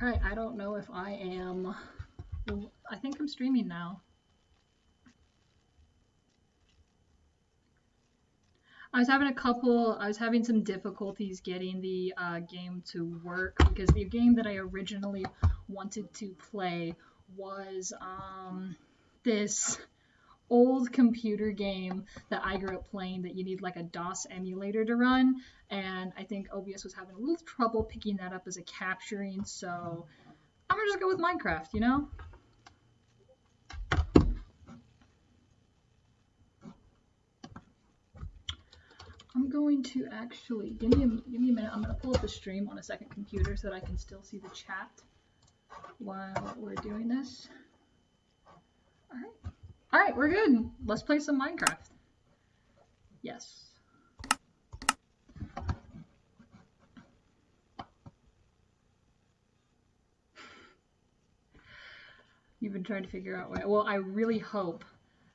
Alright, I don't know if I am... Well, I think I'm streaming now. I was having some difficulties getting the game to work because the game that I originally wanted to play was this old computer game that I grew up playing that you need like a DOS emulator to run, and I think OBS was having a little trouble picking that up as a capturing, so I'm gonna just go with Minecraft, you know? I'm going to actually give me a minute. I'm gonna pull up the stream on a second computer so that I can still see the chat while we're doing this. All right, we're good. Let's play some Minecraft. Yes. You've been trying to figure out why. Well, I really hope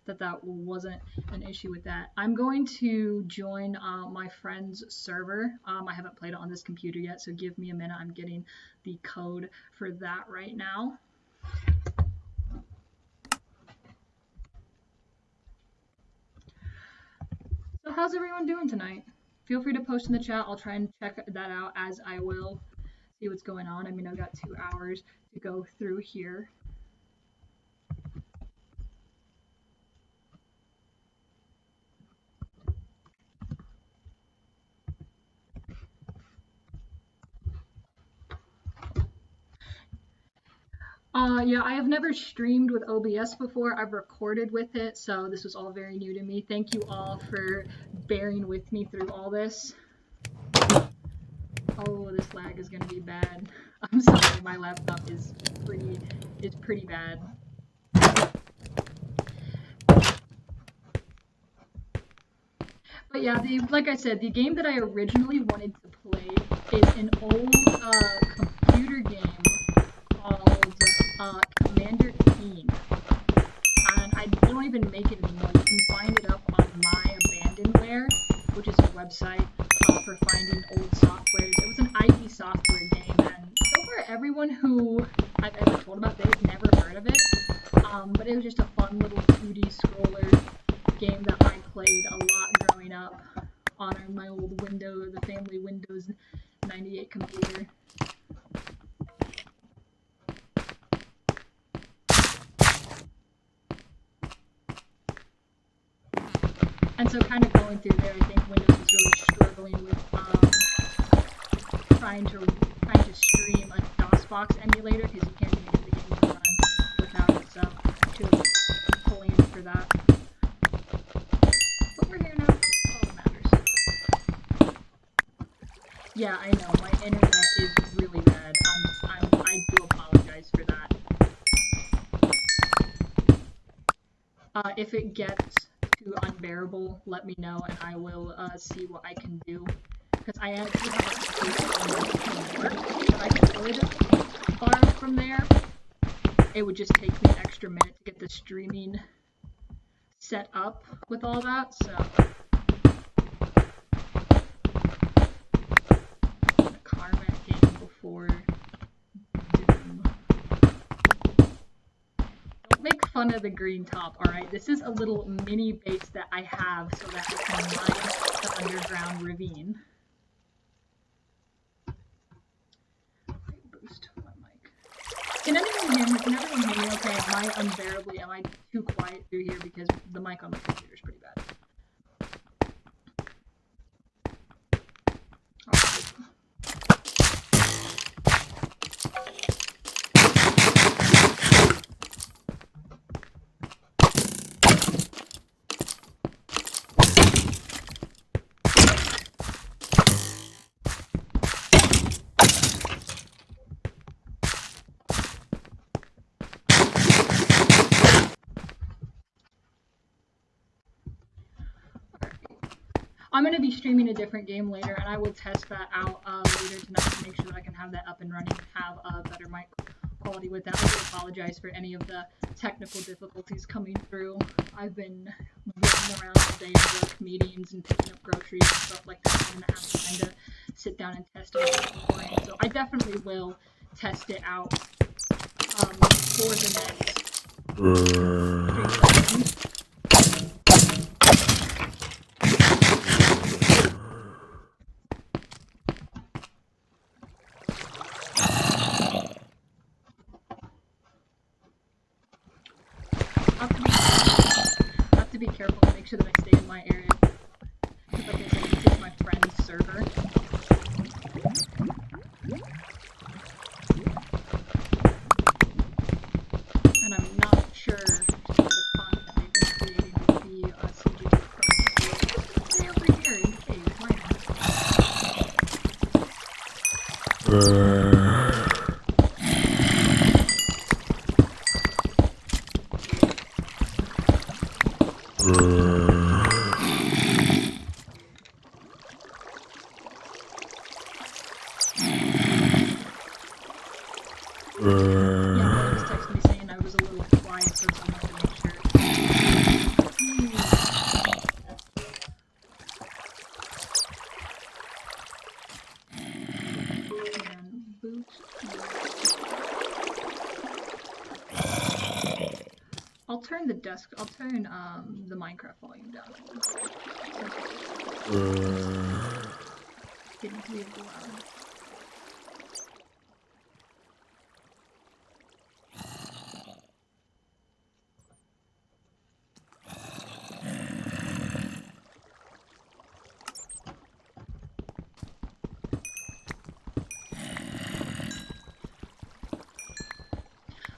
that that wasn't an issue with that. I'm going to join my friend's server. I haven't played it on this computer yet, so give me a minute. I'm getting the code for that right now. So how's everyone doing tonight? Feel free to post in the chat. I'll try and check that out as I will see what's going on. I mean, I've got 2 hours to go through here. Yeah, I have never streamed with OBS before. I've recorded with it, so this was all very new to me. Thank you all for bearing with me through all this. Oh, this lag is gonna be bad. I'm sorry, my laptop is pretty bad. But yeah, like I said, the game that I originally wanted to play is an old computer game called Commander Keen. And I don't even make it anymore. You can find it up on My Abandonware, which is a website for finding old softwares. It was an IP software game, and so far everyone who I've ever told about, they've never heard of it. But it was just a fun little 2D scroller game that I played a lot growing up on my old the family Windows 98 computer. And so kind of going through there, I think Windows was really struggling with trying to stream a DOSBox emulator because you can't even get the game to run without it, so actually pulling in for that. But we're here now, all that matters. Yeah, I know, my internet is really bad. I do apologize for that. If it gets too unbearable, let me know and I will see what I can do. Because I actually have a computer that I could borrow from there. It would just take me an extra minute to get the streaming set up with all that, so. The Carmet game before Doom. Don't make fun of the green top, alright? This is a little mini base that I have so that I can mine the underground ravine. Boost my mic. Can everyone hear me okay? Am I too quiet through here because the mic on my computer is pretty bad? Oh, I'm going to be streaming a different game later, and I will test that out later tonight to make sure that I can have that up and running and have a better mic quality with that. I do apologize for any of the technical difficulties coming through. I've been running around today to work meetings and picking up groceries and stuff like that. I'm going to have time to sit down and test it beforehand. So I definitely will test it out for the next stream session. I have to be careful to make sure that I stay in my area. Like I said, this is my friend's server. And I'm not sure the content they've been creating will be CGT approach. Stay over here in the cave, why Yeah, Molly was texting me saying I was a little quiet, so I wanted to make sure. And boots. I'll turn the Minecraft volume down. Getting to be a little loud.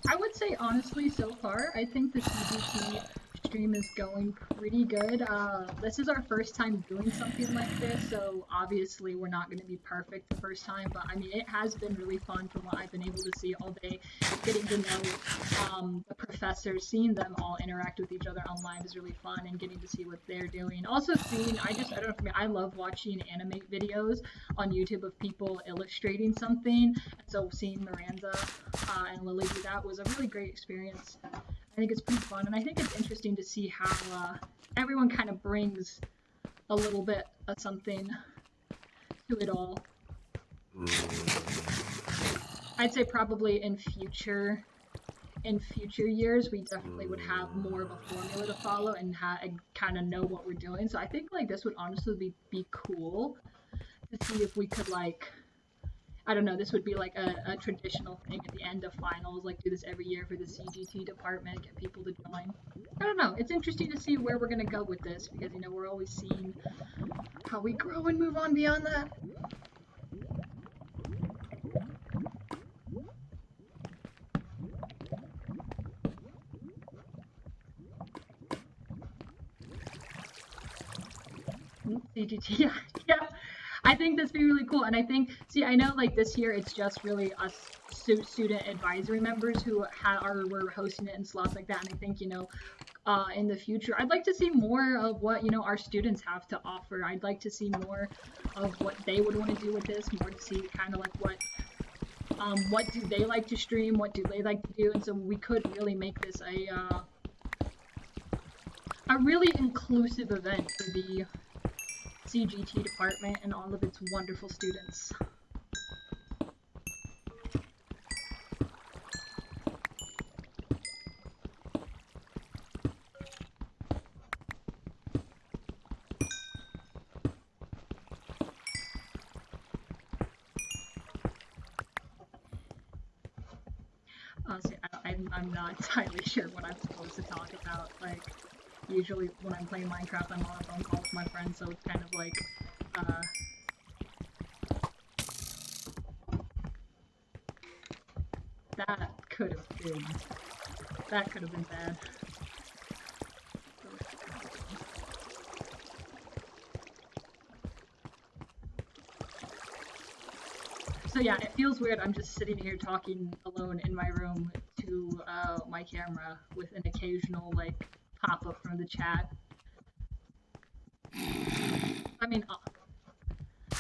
I would say honestly, so far, I think the CGT stream is going pretty good. This is our first time doing something like this, so obviously we're not going to be perfect the first time, but I mean, it has been really fun from what I've been able to see all day. Getting to know the professors, seeing them all interact with each other online is really fun, and getting to see what they're doing. Also seeing, I don't know, for me, I love watching anime videos on YouTube of people illustrating something, and so seeing Miranda and Lily do that was a really great experience. I think it's pretty fun, and I think it's interesting to see how everyone kind of brings a little bit of something to it all. I'd say probably in future years we definitely would have more of a formula to follow and kind of know what we're doing. So I think like this would honestly be cool to see if we could like, I don't know, this would be like a traditional thing at the end of finals, like do this every year for the CGT department, get people to join. I don't know, it's interesting to see where we're going to go with this, because, you know, we're always seeing how we grow and move on beyond that. CGT, yeah. I think this would be really cool, and I think, see, I know like this year it's just really us student advisory members who were hosting it in slots like that, and I think, you know, in the future, I'd like to see more of what, you know, our students have to offer. I'd like to see more of what they would want to do with this, more to see kind of like what do they like to stream, what do they like to do, and so we could really make this a really inclusive event for the CGT department and all of its wonderful students. Honestly, I'm not entirely sure what I'm supposed to talk about. Like, usually when I'm playing Minecraft, I'm on a phone call with my friends, so it's kind of like, that could have been bad. So yeah, it feels weird. I'm just sitting here talking alone in my room to my camera with an occasional like pop-up from the chat. I mean,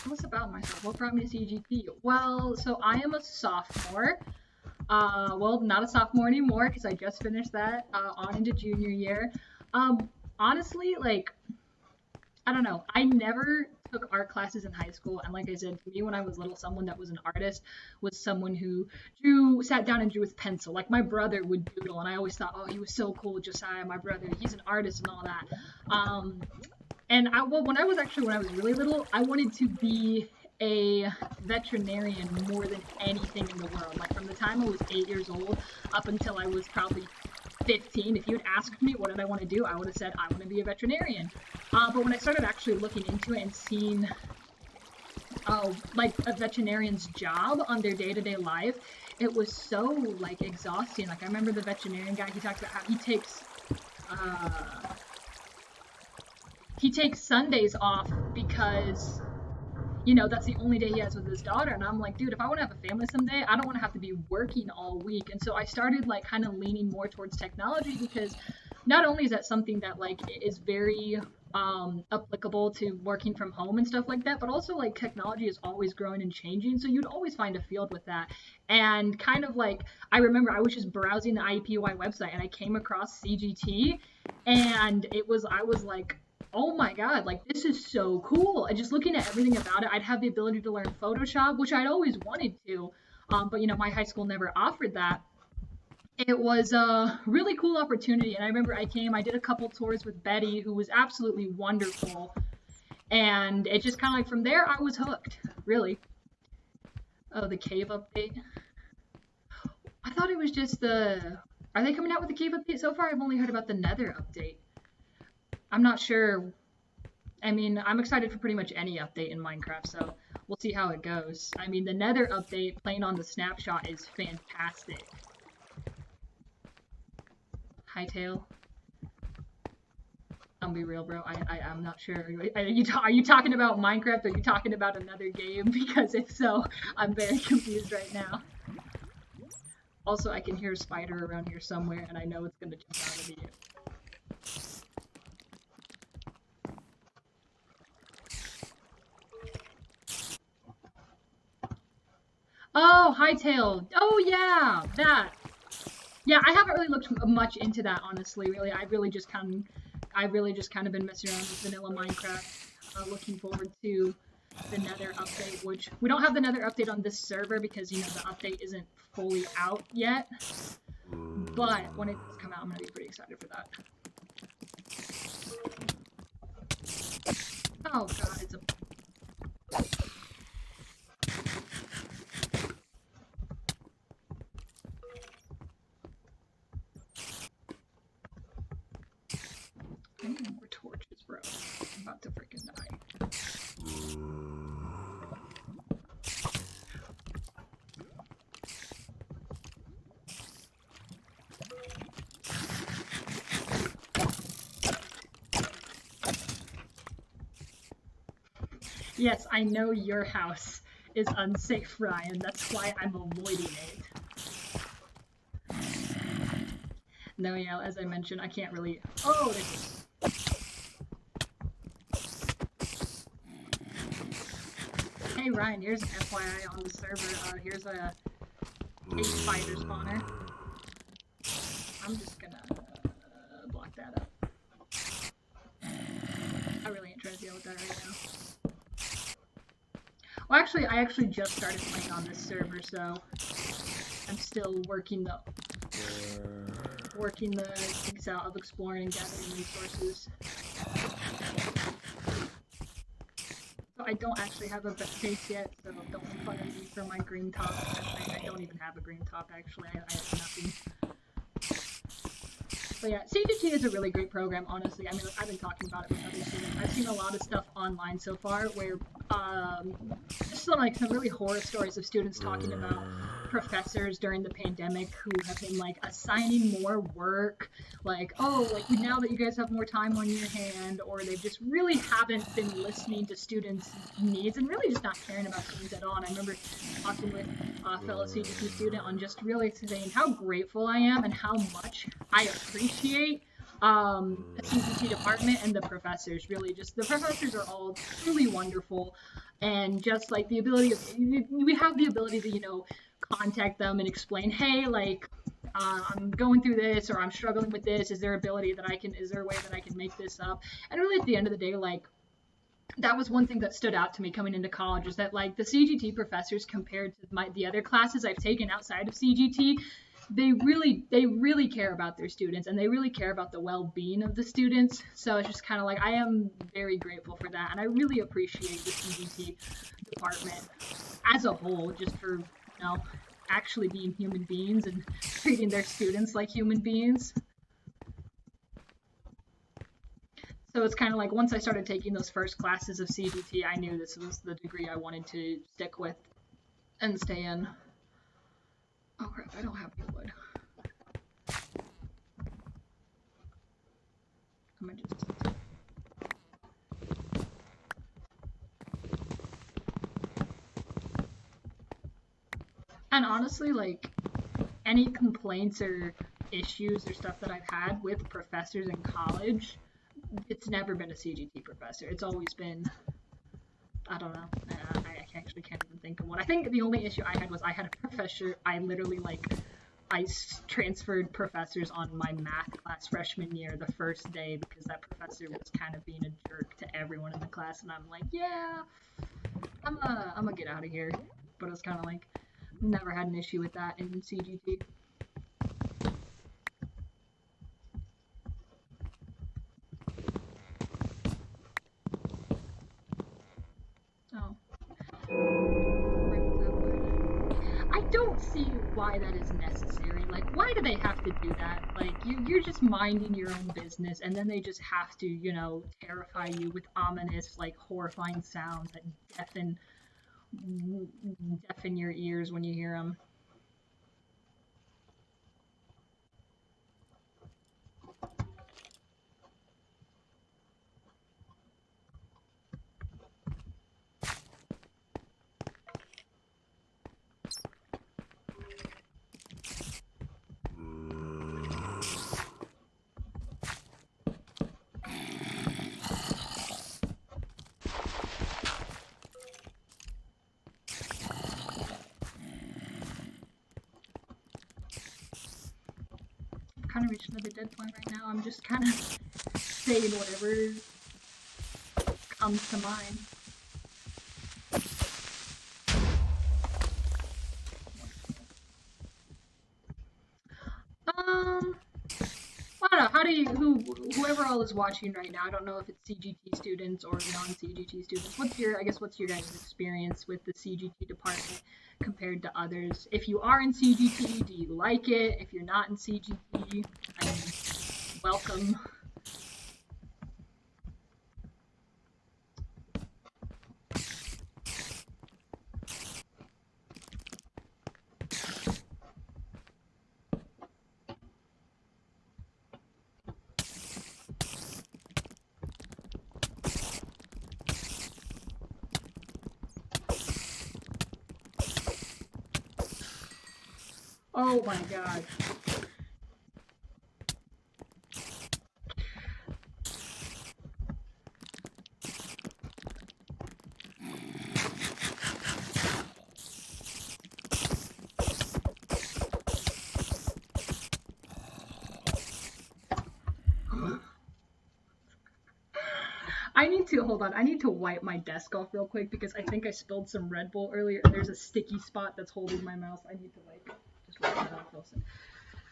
what's about myself? What brought me to CGT? Well, so I am a sophomore. Well, not a sophomore anymore because I just finished that on into junior year. Honestly, like, I don't know. I never took art classes in high school, and like I said, to me when I was little, someone that was an artist was someone who sat down and drew with pencil. Like my brother would doodle, and I always thought, oh, he was so cool, Josiah, my brother. He's an artist and all that. Um, and when I was really little, I wanted to be a veterinarian more than anything in the world. Like from the time I was 8 years old up until I was probably 15, if you had asked me what did I want to do, I would have said I want to be a veterinarian. But when I started actually looking into it and seeing like a veterinarian's job on their day-to-day life, it was so like exhausting. Like I remember the veterinarian guy, he talked about how uh, he takes Sundays off because that's the only day he has with his daughter. And I'm like, dude, if I want to have a family someday, I don't want to have to be working all week. And so I started like kind of leaning more towards technology because not only is that something that like is very applicable to working from home and stuff like that, but also like technology is always growing and changing. So you'd always find a field with that. And kind of like, I remember I was just browsing the IUPUI website and I came across CGT, and I was like, oh my god, like this is so cool. And just looking at everything about it, I'd have the ability to learn Photoshop, which I'd always wanted to, but my high school never offered that. It was a really cool opportunity, and I remember I did a couple tours with Betty, who was absolutely wonderful, and it just kind of like from there I was hooked, really. Oh, the cave update. I thought it was just the. Are they coming out with the cave update so far? I've only heard about the Nether update. I'm not sure. I mean, I'm excited for pretty much any update in Minecraft, so we'll see how it goes. I mean, the Nether update playing on the snapshot is fantastic. Hightail. I'll be real, bro. I'm not sure. Are you talking about Minecraft or are you talking about another game? Because if so, I'm very confused right now. Also, I can hear a spider around here somewhere, and I know it's gonna jump out of you. Oh, Hightail. Oh yeah, that. Yeah, I haven't really looked much into that, honestly. Really, I've really just kind of been messing around with vanilla Minecraft. Looking forward to the Nether update, which we don't have the Nether update on this server because the update isn't fully out yet. But when it's come out, I'm gonna be pretty excited for that. Oh god, it's a. I need more torches, bro. I'm about to freaking die. Yes, I know your house is unsafe, Ryan. That's why I'm avoiding it. No, yeah, as I mentioned, I can't really. Oh, hey Ryan, here's an FYI on the server. Here's a spider spawner. I'm just gonna block that up. I really ain't trying to deal with that right now. Well, actually, I just started playing on this server, so I'm still working the kinks out of exploring and gathering resources. So I don't actually have a base yet, so don't make fun of me for my green top. I don't even have a green top, actually. I have nothing. But yeah, CGT is a really great program, honestly. I mean, I've been talking about it with other students. I've seen a lot of stuff online so far where just some really horror stories of students talking about professors during the pandemic who have been like assigning more work, like, oh, like now that you guys have more time on your hand, or they just really haven't been listening to students' needs and really just not caring about students at all. And I remember talking with a fellow CGT student on just really saying how grateful I am and how much I appreciate the CGT department and the professors. Really, just the professors are all truly wonderful, and just like the ability of we have the ability to contact them and explain, hey, like I'm going through this, or I'm struggling with this. Is there a way that I can make this up? And really, at the end of the day, like that was one thing that stood out to me coming into college, is that like the CGT professors compared to the other classes I've taken outside of CGT, they really care about their students, and they really care about the well-being of the students. So it's just kind of like, I am very grateful for that, and I really appreciate the CGT department as a whole, just for, actually being human beings and treating their students like human beings. So it's kind of like, once I started taking those first classes of CGT, I knew this was the degree I wanted to stick with and stay in. Oh crap, I don't have any wood. I'm gonna just... And honestly, like, any complaints or issues or stuff that I've had with professors in college, it's never been a CGT professor. It's always been, I don't know. I actually can't even think of one. I think the only issue I had was I had a professor. I literally like I transferred professors on my math class freshman year the first day because that professor was kind of being a jerk to everyone in the class, and I'm like, yeah, I'm gonna get out of here. But it's kind of like, never had an issue with that in CGT. Oh. I don't see why that is necessary. Like, why do they have to do that? Like, you're just minding your own business, and then they just have to, terrify you with ominous, like, horrifying sounds that deafen your ears when you hear them. I've kind of reached another dead point right now. I'm just kind of saying whatever comes to mind. Um, I don't know. How do you, whoever all is watching right now, I don't know if it's CGT students or non-CGT students. What's your guys' experience with the CGT department compared to others? If you are in CGT, do you like it? If you're not in CGT, I mean, welcome. Oh my god. I need to hold on. I need to wipe my desk off real quick because I think I spilled some Red Bull earlier. There's a sticky spot that's holding my mouse. I need to just wipe that off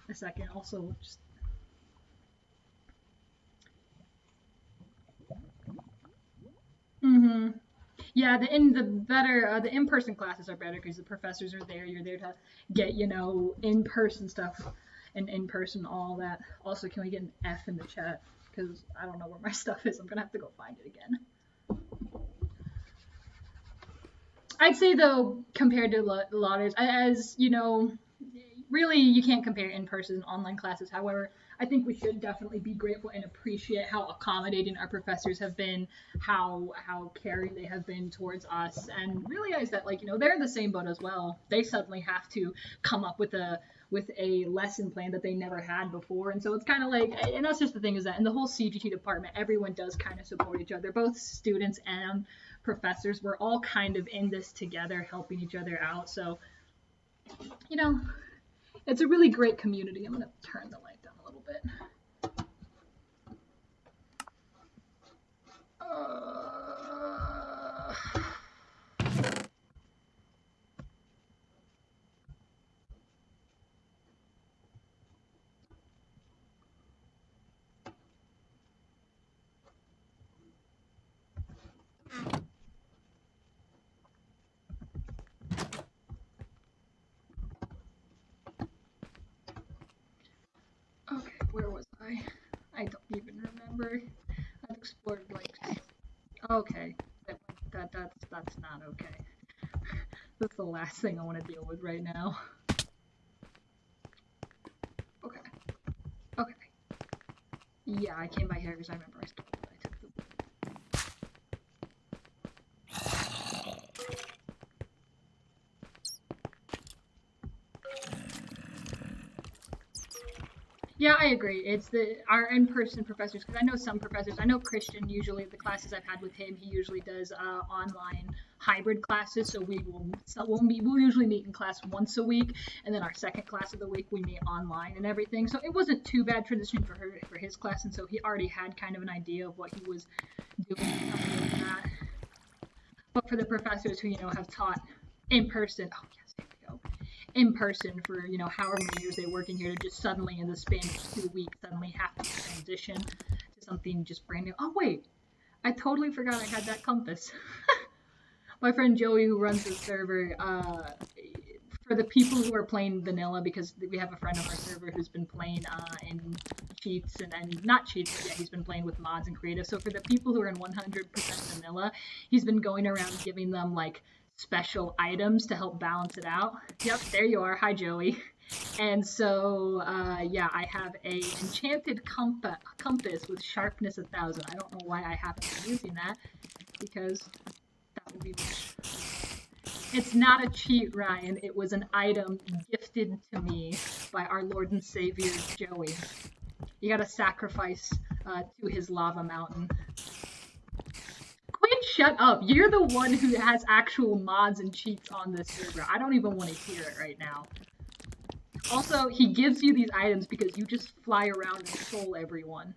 a second. Also, just mm-hmm. Yeah, the in-person classes are better because the professors are there. You're there to get in-person stuff and in-person all that. Also, can we get an F in the chat? Because I don't know where my stuff is. I'm gonna have to go find it again. I'd say though, compared to Lauders, as really you can't compare in-person and online classes. However, I think we should definitely be grateful and appreciate how accommodating our professors have been, how caring they have been towards us, and realize that they're in the same boat as well. They suddenly have to come up with a lesson plan that they never had before, and so it's kind of like, and that's just the thing, is that in the whole CGT department, everyone does kind of support each other, both students and professors. We're all kind of in this together, helping each other out. So, you know, it's a really great community. I'm gonna turn the light down a little bit. remember. I've explored like. Okay, that's not okay. That's the last thing I want to deal with right now. Okay. Okay. Yeah, I came by here because I remember I stole it. I took the. Yeah, I agree. It's our in-person professors because I know some professors. I know Christian usually the classes I've had with him. He usually does online hybrid classes. So we'll usually meet in class once a week, and then our second class of the week we meet online and everything. So it wasn't too bad transitioning for his class, and so he already had kind of an idea of what he was doing and something like that. But for the professors who have taught in person, oh yes, here we go, in person for however many years they work in here to just suddenly in the span of 2 weeks suddenly have to transition to something just brand new. Oh wait, I totally forgot I had that compass. My friend Joey who runs the server, for the people who are playing vanilla, because we have a friend on our server who's been playing in cheats and not cheats, but yeah, he's been playing with mods and creative. So for the people who are in 100% vanilla, he's been going around giving them like special items to help balance it out. Yep, there you are. Hi, Joey. And so, yeah, I have a enchanted compass with sharpness 1,000. I don't know why I haven't been using that, because that would be much. It's not a cheat, Ryan. It was an item gifted to me by our Lord and Savior, Joey. You gotta sacrifice to his lava mountain. Quinn, shut up. You're the one who has actual mods and cheats on this server. I don't even want to hear it right now. Also, he gives you these items because you just fly around and troll everyone.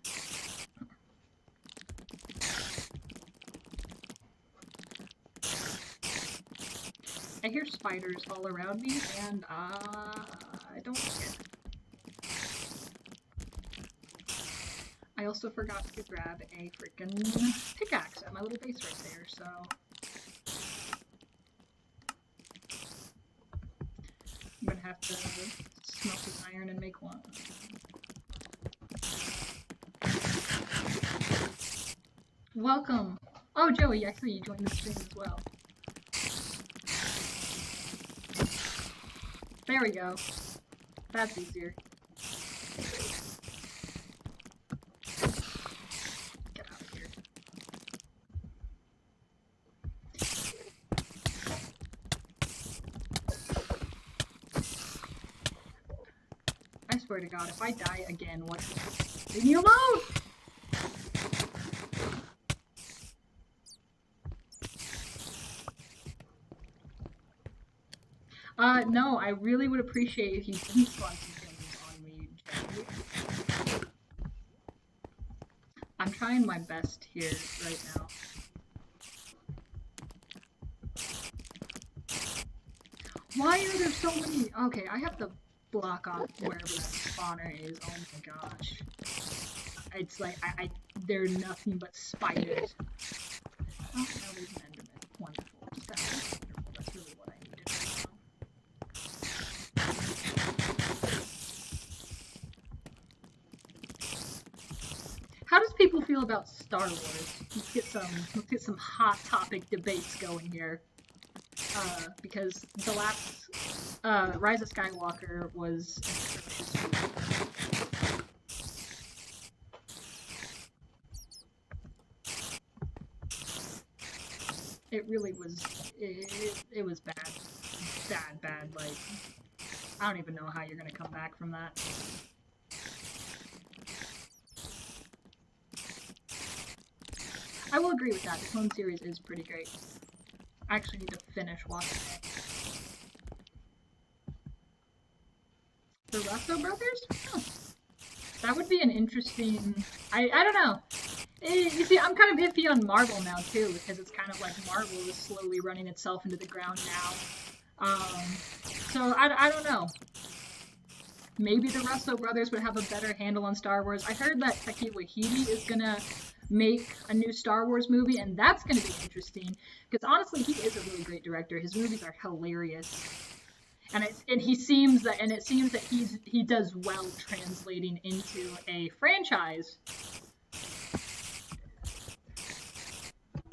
I hear spiders all around me, and I don't like it. I also forgot to grab a freaking pickaxe at my little base right there, so. I'm gonna have to smelt this iron and make one. Welcome! Oh, Joey, I see you joined the stream as well. There we go. That's easier. Get out of here. I swear to God, if I die again, what? Leave me alone! No, I really would appreciate if you didn't spawn some things on me, Jackie. I'm trying my best here right now. Why are there so many? Okay, I have to block off wherever that spawner is. Oh my gosh. It's like, they're nothing but spiders. Oh, now there's an enderman. Wonderful. That's wonderful. That's really what I needed right now. How does people feel about Star Wars? Let's get some hot topic debates going here. Because the last Rise of Skywalker was it really was. It was bad, bad. Like, I don't even know how you're gonna come back from that. I will agree with that. The Clone series is pretty great. I actually need to finish watching it. The Russo brothers? Huh. That would be an interesting. I don't know. You see, I'm kind of iffy on Marvel now too, because it's kind of like Marvel is slowly running itself into the ground now. So I don't know. Maybe the Russo brothers would have a better handle on Star Wars. I heard that Taika Waititi is gonna make a new Star Wars movie, and that's gonna be interesting. Because honestly, he is a really great director. His movies are hilarious. And it seems that he does well translating into a franchise.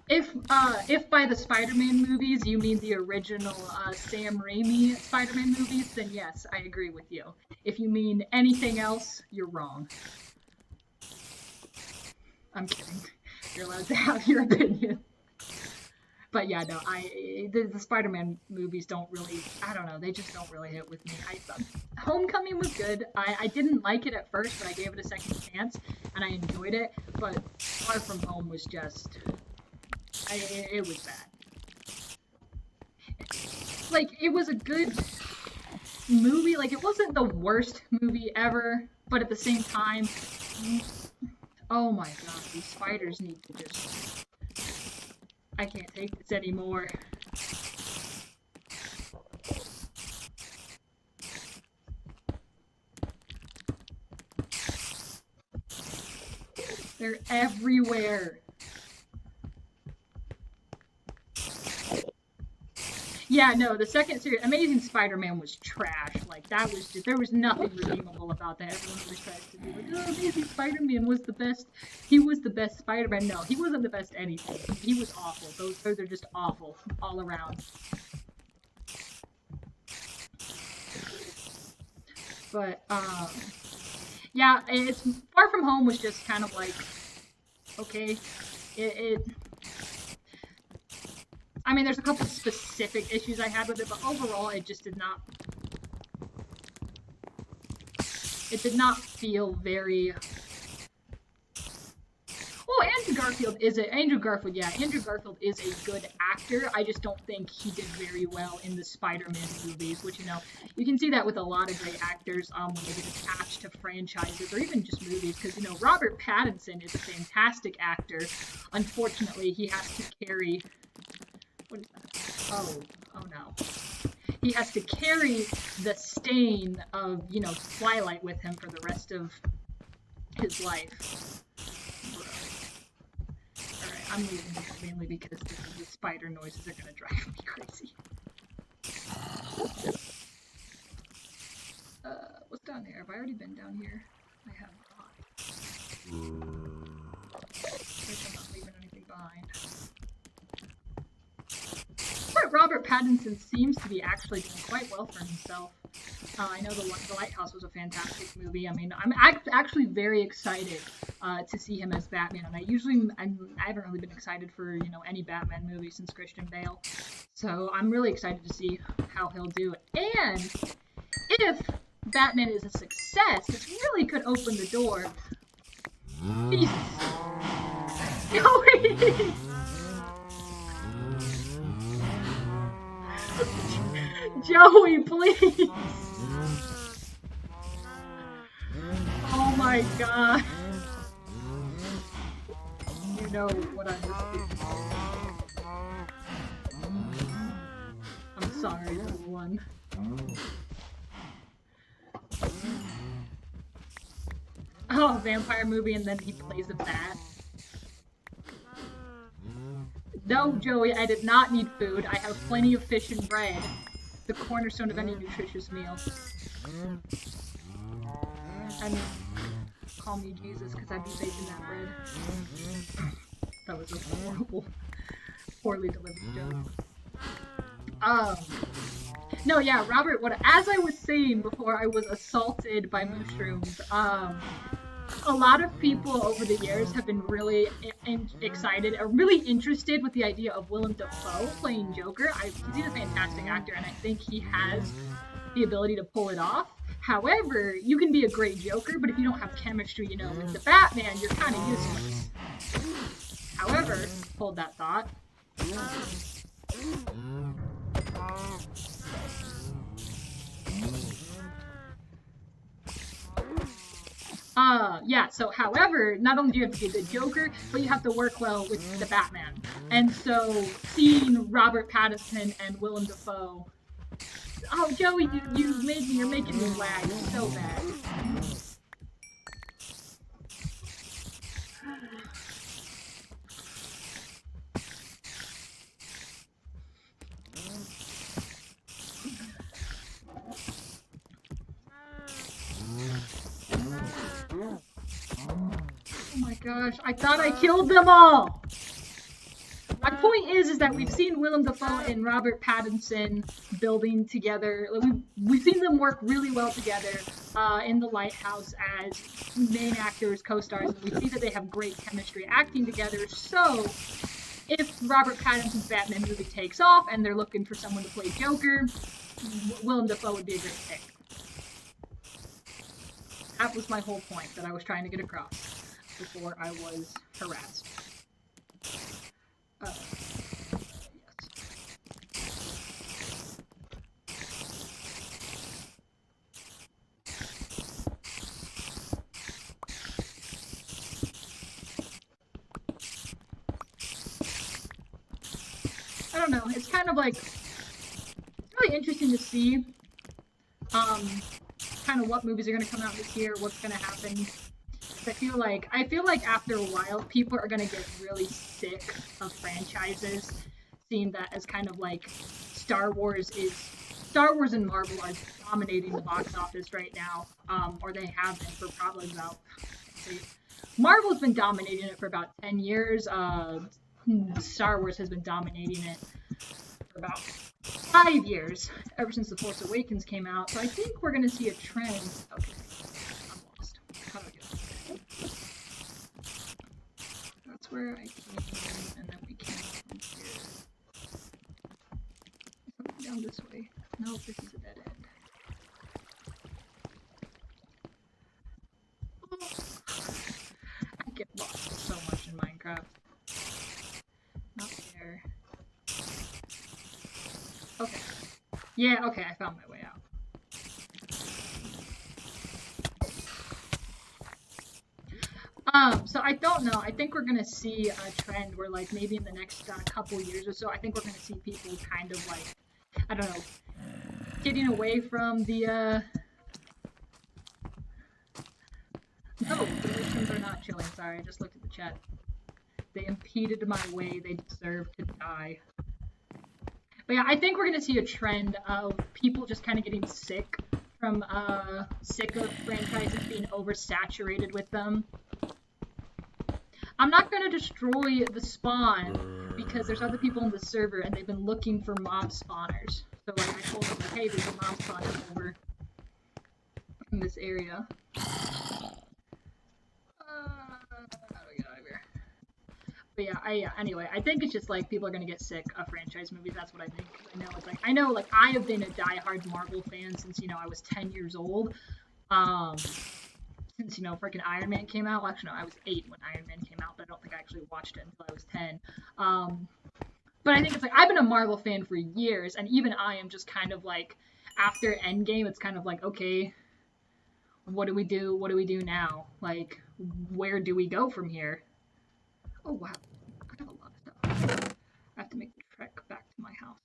If by the Spider-Man movies you mean the original Sam Raimi Spider-Man movies, then yes, I agree with you. If you mean anything else, you're wrong. I'm kidding. You're allowed to have your opinion. But yeah, no, the Spider-Man movies don't really, I don't know, they just don't really hit with me. Homecoming was good. I didn't like it at first, but I gave it a second chance, and I enjoyed it. But Far From Home was just, it was bad. Like, it was a good movie. Like, it wasn't the worst movie ever, but at the same time, oh my god, these spiders need to just... I can't take this anymore. They're everywhere. Yeah, no, the second series, Amazing Spider-Man, was trash. Like, that was just, there was nothing redeemable about that. Everyone always tries to be like, oh, Amazing Spider-Man was the best. He was the best Spider-Man. No, he wasn't the best anything. He was awful. Those are just awful all around. But, yeah, it's Far From Home was just kind of like, okay, I mean, there's a couple specific issues I had with it, but overall, it just did not... It did not feel very... Oh, Andrew Garfield is a good actor. I just don't think he did very well in the Spider-Man movies, which, you know, you can see that with a lot of great actors when they get attached to franchises or even just movies, because, you know, Robert Pattinson is a fantastic actor. Unfortunately, he has to carry... What is that? Oh no. He has to carry the stain of, you know, Twilight with him for the rest of his life. Alright, I'm leaving this mainly because the spider noises are gonna drive me crazy. What's down there? Have I already been down here? I have not. I guess I'm not leaving anything behind. But Robert Pattinson seems to be actually doing quite well for himself. I know The Lighthouse was a fantastic movie. I mean, I'm actually very excited to see him as Batman. And I haven't really been excited for, you know, any Batman movie since Christian Bale. So I'm really excited to see how he'll do. And if Batman is a success, it really could open the door. Joey, please! Oh my god. You know what I'm I'm sorry, everyone. Oh, vampire movie and then he plays a bat. No, Joey, I did not need food. I have plenty of fish and bread. The cornerstone of any nutritious meal. I mean, call me Jesus, because I'd be baking that bread. That was a horrible, poorly delivered joke. No, yeah, Robert, as I was saying before I was assaulted by mushrooms, a lot of people over the years have been really excited or really interested with the idea of Willem Dafoe playing Joker. He's a fantastic actor, and I think he has the ability to pull it off. However, you can be a great Joker, but if you don't have chemistry, you know, with the Batman, you're kind of useless. However, hold that thought. Yeah, so however, not only do you have to be the Joker, but you have to work well with the Batman. And so, seeing Robert Pattinson and Willem Dafoe... Oh, Joey, you're making me lag so bad. Oh my gosh, I thought I killed them all! My point is that we've seen Willem Dafoe and Robert Pattinson building together. We've seen them work really well together in The Lighthouse as main actors, co-stars, and we see that they have great chemistry acting together. So, if Robert Pattinson's Batman movie takes off and they're looking for someone to play Joker, Willem Dafoe would be a great pick. That was my whole point that I was trying to get across before I was harassed. Yes. I don't know. It's kind of like, it's really interesting to see kind of what movies are going to come out this year, what's going to happen. I feel like after a while, people are going to get really sick of franchises, seeing that as kind of like Star Wars and Marvel are dominating the box office right now, or they have been for probably about, Marvel's been dominating it for about 10 years. Star Wars has been dominating it for about 5 years, ever since The Force Awakens came out. So I think we're going to see a trend. Okay, I'm lost. How do I do it? That's where I came, and then we came from here. Something down this way. No, this is a dead end. I get lost so much in Minecraft. Not there. Okay. Yeah, okay, I found my way out. So I don't know. I think we're gonna see a trend where, like, maybe in the next couple years or so, I think we're gonna see people kind of like, I don't know, getting away from the. No, the Russians are not chilling. Sorry, I just looked at the chat. They impeded my way. They deserve to die. But yeah, I think we're gonna see a trend of people just kind of getting sick of franchises being oversaturated with them. I'm not gonna destroy the spawn because there's other people on the server and they've been looking for mob spawners. So like I told them, hey, there's a mob spawner over in this area. How do we get out of here? But yeah, anyway, I think it's just like people are gonna get sick of franchise movies. That's what I think. I know like I have been a diehard Marvel fan since, you know, I was 10 years old. Since, you know, freaking Iron Man came out. Well, actually, no, I was 8 when Iron Man came out, but I don't think I actually watched it until I was 10. But I think it's like I've been a Marvel fan for years, and even I am just kind of like after Endgame, it's kind of like, okay, what do we do? What do we do now? Like, where do we go from here? Oh wow, I have a lot of stuff. I have to make the trek back to my house.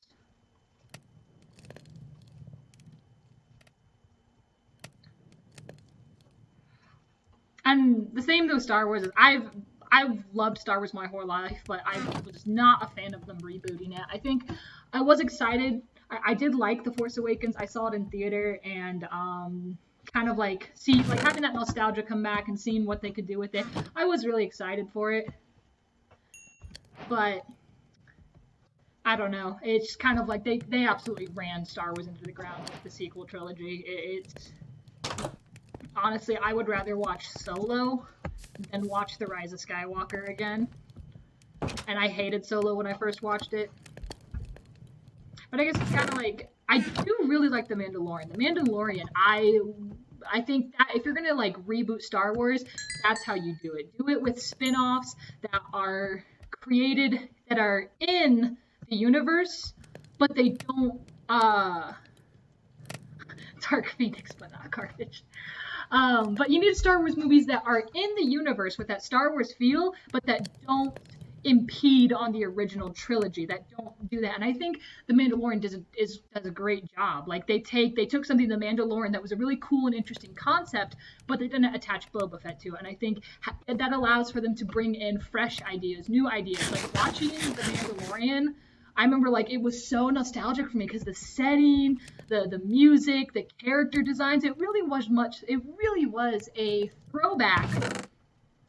And the same with Star Wars. I've loved Star Wars my whole life, but I was not a fan of them rebooting it. I think I was excited. I did like The Force Awakens. I saw it in theater, and kind of like having that nostalgia come back and seeing what they could do with it. I was really excited for it, but I don't know. It's kind of like they absolutely ran Star Wars into the ground with the sequel trilogy. It's honestly, I would rather watch Solo than watch The Rise of Skywalker again. And I hated Solo when I first watched it. But I guess it's kind of like, I do really like The Mandalorian. The Mandalorian, I think that if you're going to like reboot Star Wars, that's how you do it. Do it with spin-offs that are created, that are in the universe, but they don't, Dark Phoenix, but not garbage. But you need Star Wars movies that are in the universe with that Star Wars feel, but that don't impede on the original trilogy, that don't do that. And I think The Mandalorian does a great job. Like they took something The Mandalorian that was a really cool and interesting concept, but they didn't attach Boba Fett to it. And I think that allows for them to bring in fresh ideas, new ideas. Like watching The Mandalorian, I remember like it was so nostalgic for me because the setting, the music, the character designs, it really was a throwback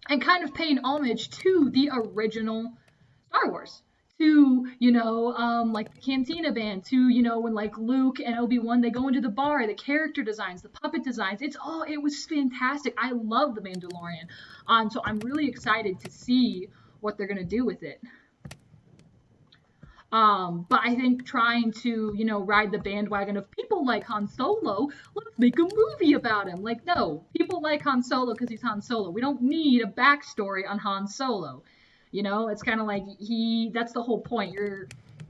and kind of paying homage to the original Star Wars, to, like the Cantina Band, to, when like Luke and Obi-Wan, they go into the bar, the character designs, the puppet designs, it was fantastic. I love The Mandalorian. So I'm really excited to see what they're gonna do with it. But I think trying to, ride the bandwagon of people like Han Solo, let's make a movie about him. Like, no, people like Han Solo because he's Han Solo. We don't need a backstory on Han Solo. It's kind of like that's the whole point.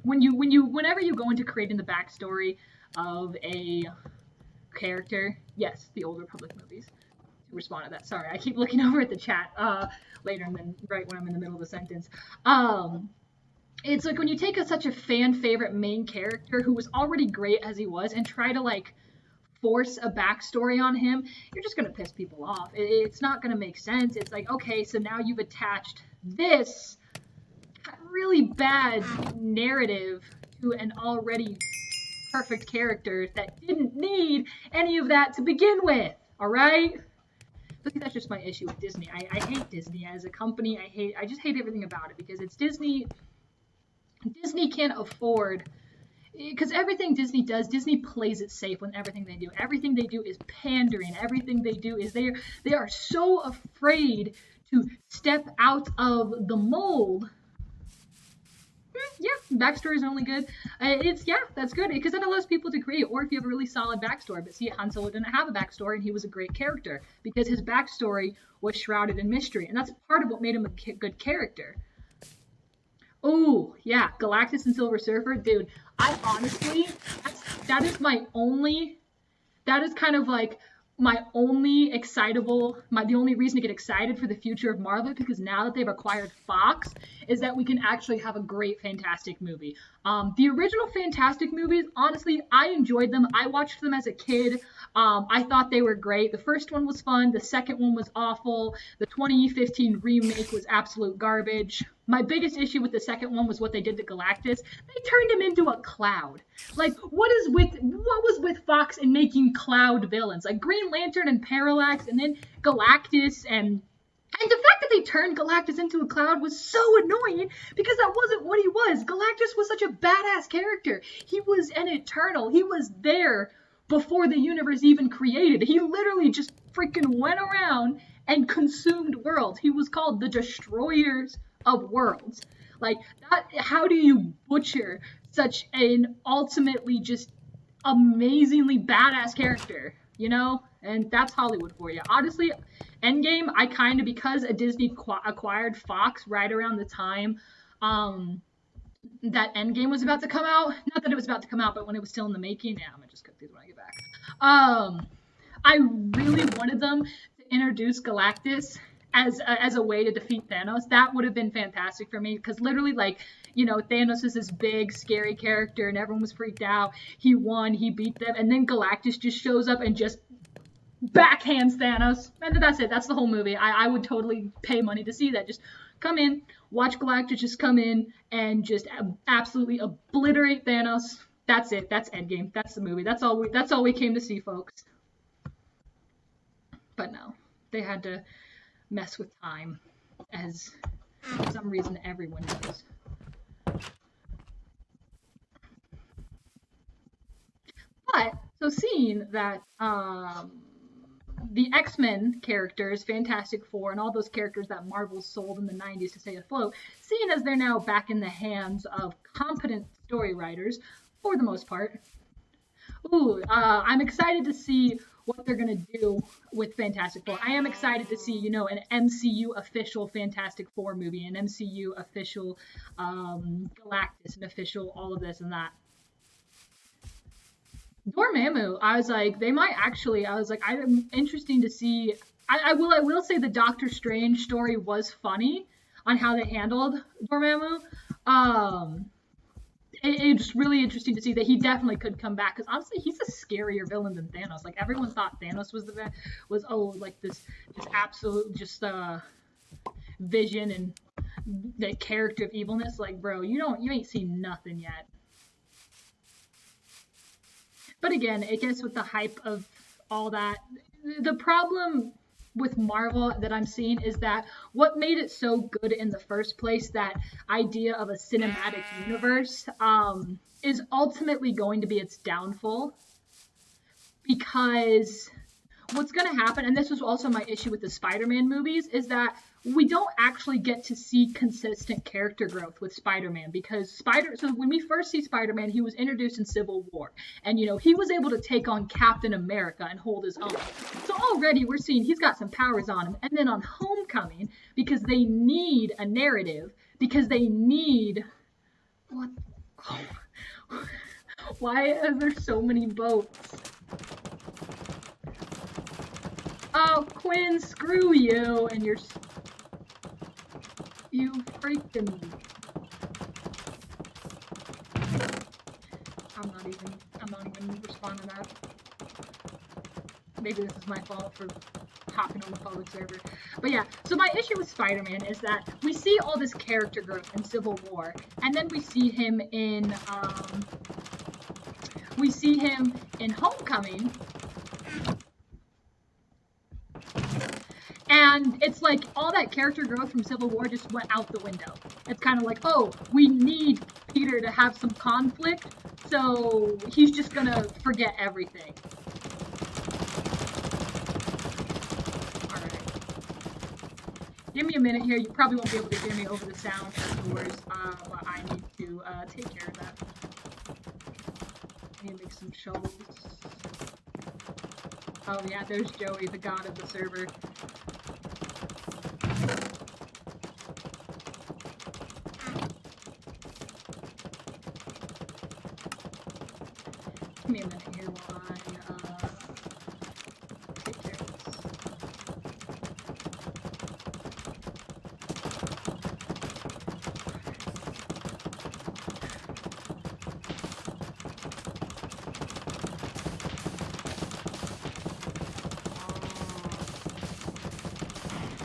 Whenever you go into creating the backstory of a character, yes, the Old Republic movies. To respond to that, sorry, I keep looking over at the chat later and then right when I'm in the middle of the sentence. It's like when you take such a fan favorite main character who was already great as he was and try to like force a backstory on him, you're just gonna piss people off. It's not gonna make sense. It's like, okay, so now you've attached this really bad narrative to an already perfect character that didn't need any of that to begin with. All right. But that's just my issue with Disney. I hate Disney as a company. I just hate everything about it because it's Disney. Disney can't afford, because everything Disney does, Disney plays it safe when everything they do. Everything they do is pandering. Everything they do is they are so afraid to step out of the mold. Yeah, backstory is only good. That's good because that allows people to create. Or if you have a really solid backstory, but see, Han Solo didn't have a backstory, and he was a great character because his backstory was shrouded in mystery, and that's part of what made him a good character. Oh, yeah, Galactus and Silver Surfer, dude. I honestly, that is kind of like my only the only reason to get excited for the future of Marvel, because now that they've acquired Fox, is that we can actually have a great Fantastic movie. The original Fantastic movies, honestly, I enjoyed them. I watched them as a kid. I thought they were great. The first one was fun. The second one was awful. The 2015 remake was absolute garbage. My biggest issue with the second one was what they did to Galactus. They turned him into a cloud. Like, what was with Fox in making cloud villains? Like Green Lantern and Parallax, and then Galactus, and the fact that they turned Galactus into a cloud was so annoying because that wasn't what he was. Galactus was such a badass character. He was an Eternal. He was there before the universe even created. He literally just freaking went around and consumed worlds. He was called the Destroyers of Worlds. Like, that, how do you butcher such an ultimately just amazingly badass character, And that's Hollywood for you. Honestly, Endgame, I kind of, because Disney acquired Fox right around the time that Endgame was about to come out. Not that it was about to come out, but when it was still in the making. Yeah, I'm gonna just cook these when I get back. I really wanted them to introduce Galactus as a way to defeat Thanos. That would have been fantastic for me because literally, like, Thanos is this big, scary character and everyone was freaked out. He won, he beat them, and then Galactus just shows up and just backhands Thanos. And that's it. That's the whole movie. I would totally pay money to see that. Just come in, watch Galactus just come in and just absolutely obliterate Thanos. That's it. That's Endgame. That's the movie. That's all we came to see, folks. But no, they had to mess with time, as for some reason everyone does. But so seeing that the X-Men characters, Fantastic Four, and all those characters that Marvel sold in the 90s to stay afloat, seeing as they're now back in the hands of competent story writers, for the most part, I'm excited to see what they're going to do with Fantastic Four. I am excited to see, an MCU official Fantastic Four movie, an MCU official Galactus, an official all of this and that. Dormammu, I was like, I'm interesting to see. I will say the Doctor Strange story was funny on how they handled Dormammu. It's really interesting to see that he definitely could come back because honestly, he's a scarier villain than Thanos. Like everyone thought Thanos was this absolute just vision and the character of evilness. Like, bro, you ain't seen nothing yet. But again, I guess with the hype of all that, the problem with Marvel that I'm seeing is that what made it so good in the first place, that idea of a cinematic universe, is ultimately going to be its downfall, because what's going to happen, and this was also my issue with the Spider-Man movies, is that we don't actually get to see consistent character growth with Spider-Man, because so when we first see Spider-Man, he was introduced in Civil War, and he was able to take on Captain America and hold his own. So already we're seeing he's got some powers on him. And then on Homecoming, because they need a narrative, because they need what why are there so many boats? Oh, Quinn, screw you and you freaking. I'm not even responding to that. Maybe this is my fault for hopping on the public server. But yeah, so my issue with Spider-Man is that we see all this character growth in Civil War, and then we see him in Homecoming. And it's like all that character growth from Civil War just went out the window. It's kind of like, oh, we need Peter to have some conflict, so he's just gonna forget everything. Alright. Give me a minute here. You probably won't be able to hear me over the sound afterwards, but I need to take care of that. I need to make some shovels. Oh yeah, there's Joey, the god of the server. Give me a minute here while I take care of this.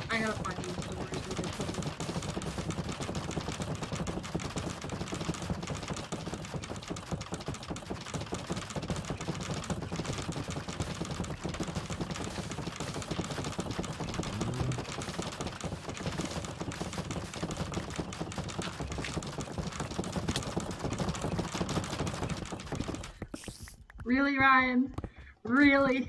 I gotta find these doors really quick. Really, Ryan? Really?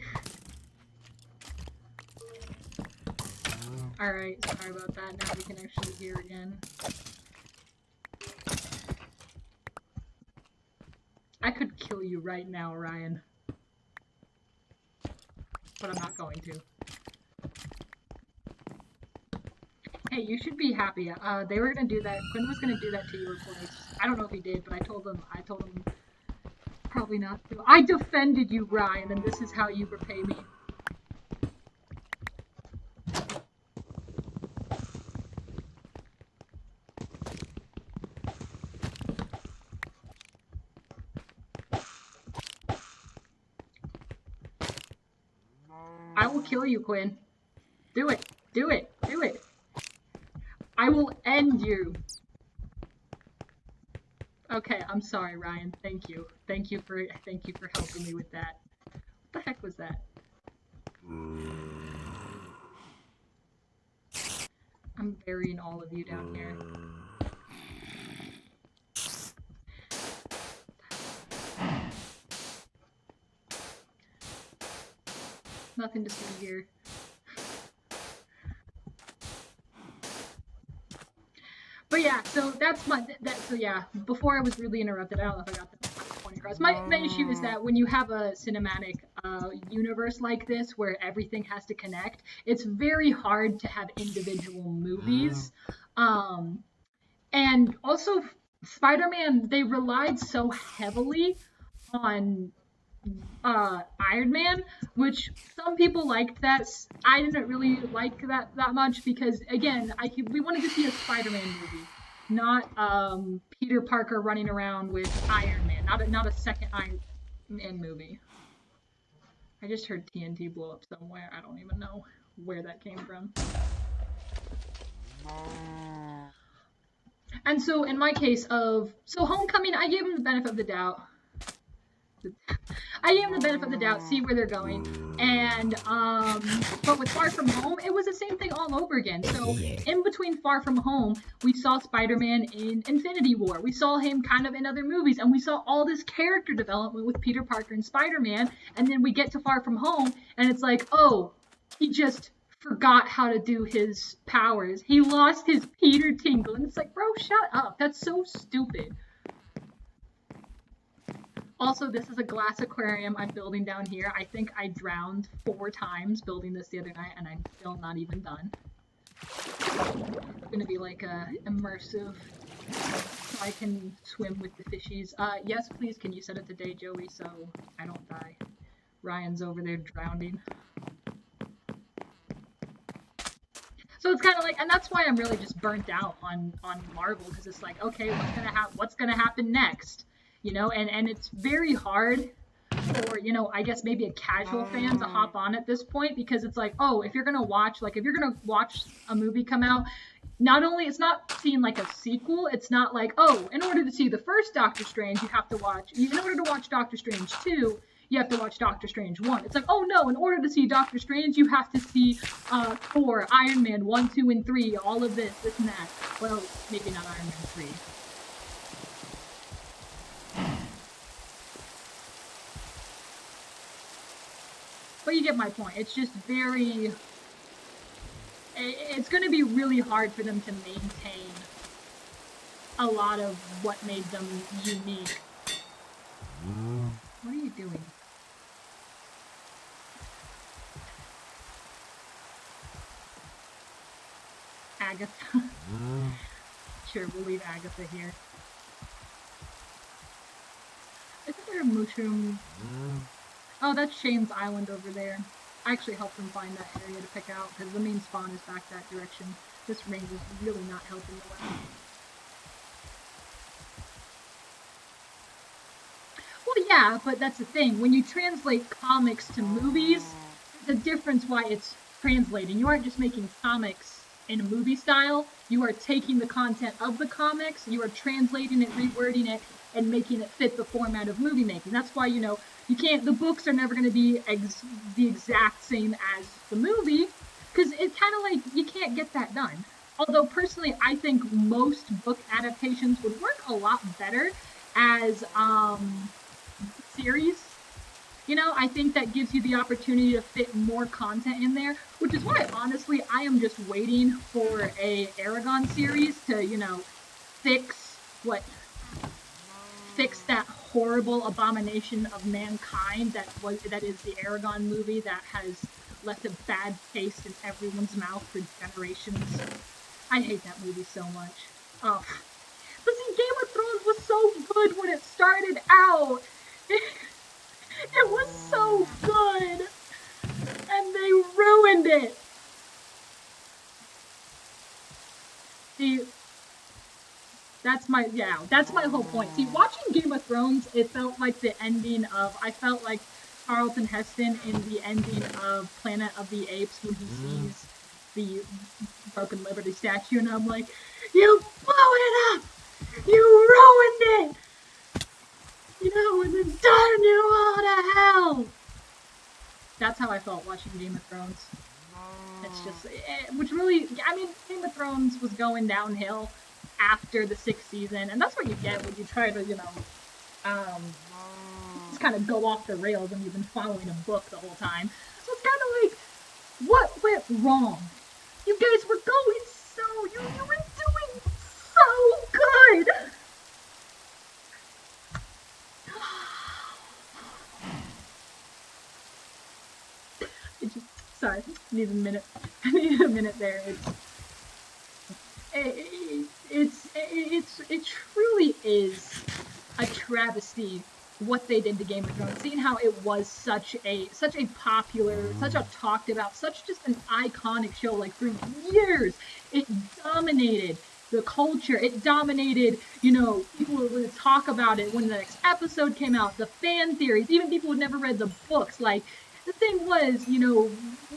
Alright, sorry about that. Now we can actually hear again. I could kill you right now, Ryan. But I'm not going to. Hey, you should be happy. They were gonna do that. Quinn was gonna do that to your place. I don't know if he did, but I told him probably not to. I defended you, Ryan, and this is how you repay me. I will kill you, Quinn. Do it. Do it. Do it. I will end you. Okay, I'm sorry, Ryan. Thank you. Thank you for helping me with that. What the heck was that? I'm burying all of you down here. Nothing to see here. But yeah, so that's so yeah, before I was really interrupted, I don't know if I got the point across. My issue is that when you have a cinematic universe like this where everything has to connect, it's very hard to have individual movies. And also Spider-Man, they relied so heavily on Iron Man, which some people liked that. I didn't really like that much because, again, we wanted to see a Spider-Man movie, not Peter Parker running around with Iron Man, not a second Iron Man movie. I just heard TNT blow up somewhere. I don't even know where that came from. And so in my case so Homecoming, I gave him the benefit of the doubt. I gave them the benefit of the doubt, see where they're going. And but with Far From Home, it was the same thing all over again. So in between Far From Home, we saw Spider-Man in Infinity War. We saw him kind of in other movies, and we saw all this character development with Peter Parker and Spider-Man. And then we get to Far From Home, and it's like, oh, he just forgot how to do his powers. He lost his Peter tingle. And it's like, bro, shut up. That's so stupid. Also, this is a glass aquarium I'm building down here. I think I drowned 4 times building this the other night, and I'm still not even done. It's gonna be like a immersive, so I can swim with the fishies. Yes, please, can you set it to day, Joey, so I don't die? Ryan's over there drowning. So it's kind of like, and that's why I'm really just burnt out on Marvel, because it's like, okay, what's gonna happen next? You know, and it's very hard for, you know, I guess maybe a casual fan to hop on at this point, because it's like, oh, if you're gonna watch a movie come out, not only it's not seen like a sequel, it's not like, oh, in order to see the first Doctor Strange, in order to watch Doctor Strange 2, you have to watch Doctor Strange 1. It's like, oh no, in order to see Doctor Strange, you have to see Thor, Iron Man 1, 2, and 3, all of this and that. Well, maybe not Iron Man 3. But you get my point. It's just very... It's going to be really hard for them to maintain a lot of what made them unique. What are you doing? Agatha. Sure, we'll leave Agatha here. Isn't there a mushroom? Oh, that's Shane's island over there. I actually helped them find that area to pick out, because the main spawn is back that direction. This rain is really not helping the way. Well, yeah, but that's the thing. When you translate comics to movies, the difference why it's translating. You aren't just making comics in a movie style. You are taking the content of the comics, you are translating it, rewording it, and making it fit the format of movie making. That's why, you know, the books are never going to be the exact same as the movie, because it's kind of like, you can't get that done. Although, personally, I think most book adaptations would work a lot better as series. You know, I think that gives you the opportunity to fit more content in there, which is why, honestly, I am just waiting for a Aragon series to, you know, fix that horrible abomination of mankind that is the Aragon movie that has left a bad taste in everyone's mouth for generations. I hate that movie so much. Oh. But see, Game of Thrones was so good when it started out. It was so good, and they ruined it. See, that's my whole point. See, watching Game of Thrones, it felt like the ending of, I felt like Charlton Heston in the ending of Planet of the Apes when he sees the Broken Liberty statue, and I'm like, you blew it up! You ruined it! You know, and then darn you all to hell! That's how I felt watching Game of Thrones. It's just, which really, I mean, Game of Thrones was going downhill after the 6th season, and that's what you get when you try to, you know, just kind of go off the rails when you've been following a book the whole time. So it's kind of like, what went wrong? You guys were going you were doing so good! Sorry, I need a minute. I need a minute there. It truly is a travesty what they did to Game of Thrones. Seeing how it was such a popular, such a talked about, such just an iconic show. Like for years, it dominated the culture. It dominated, you know, people would talk about it when the next episode came out. The fan theories, even people who never read the books, like. The thing was, you know,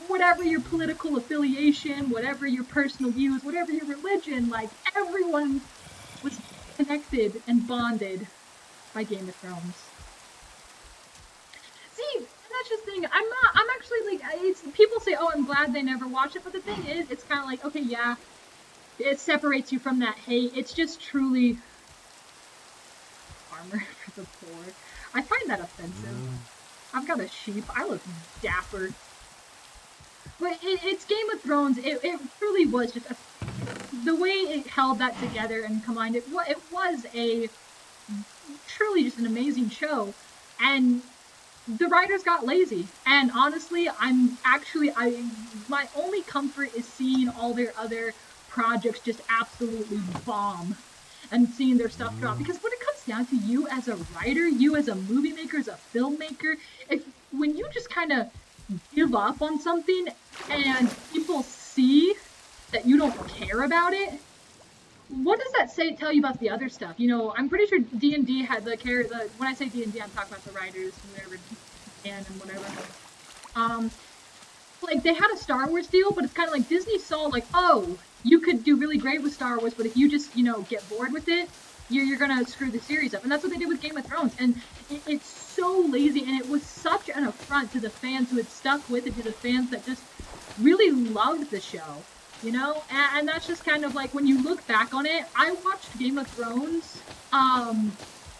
whatever your political affiliation, whatever your personal views, whatever your religion, like, everyone was connected and bonded by Game of Thrones. that's just the thing. I'm actually like, it's, people say, oh, I'm glad they never watched it, but the thing is, it's kind of like, okay, yeah, it separates you from that hate. It's just truly armor for the poor. I find that offensive. I've got a sheep. I look dapper. But it's Game of Thrones. It truly was just the way it held that together and combined it. It was a truly just an amazing show, and the writers got lazy. And honestly, my only comfort is seeing all their other projects just absolutely bomb and seeing their stuff drop. Because when it comes down to you as a writer, you as a movie maker, as a filmmaker, when you just kind of give up on something and people see that you don't care about it, what does that tell you about the other stuff? You know, I'm pretty sure D&D had when I say D&D, I'm talking about the writers, whoever, and whatever. Like, they had a Star Wars deal, but it's kind of like Disney saw, like, oh, you could do really great with Star Wars, but if you just, you know, get bored with it, you're gonna screw the series up. And that's what they did with Game of Thrones. And it's so lazy, and it was such an affront to the fans who had stuck with it, to the fans that just really loved the show. You know, and that's just kind of like, when you look back on it, I watched Game of Thrones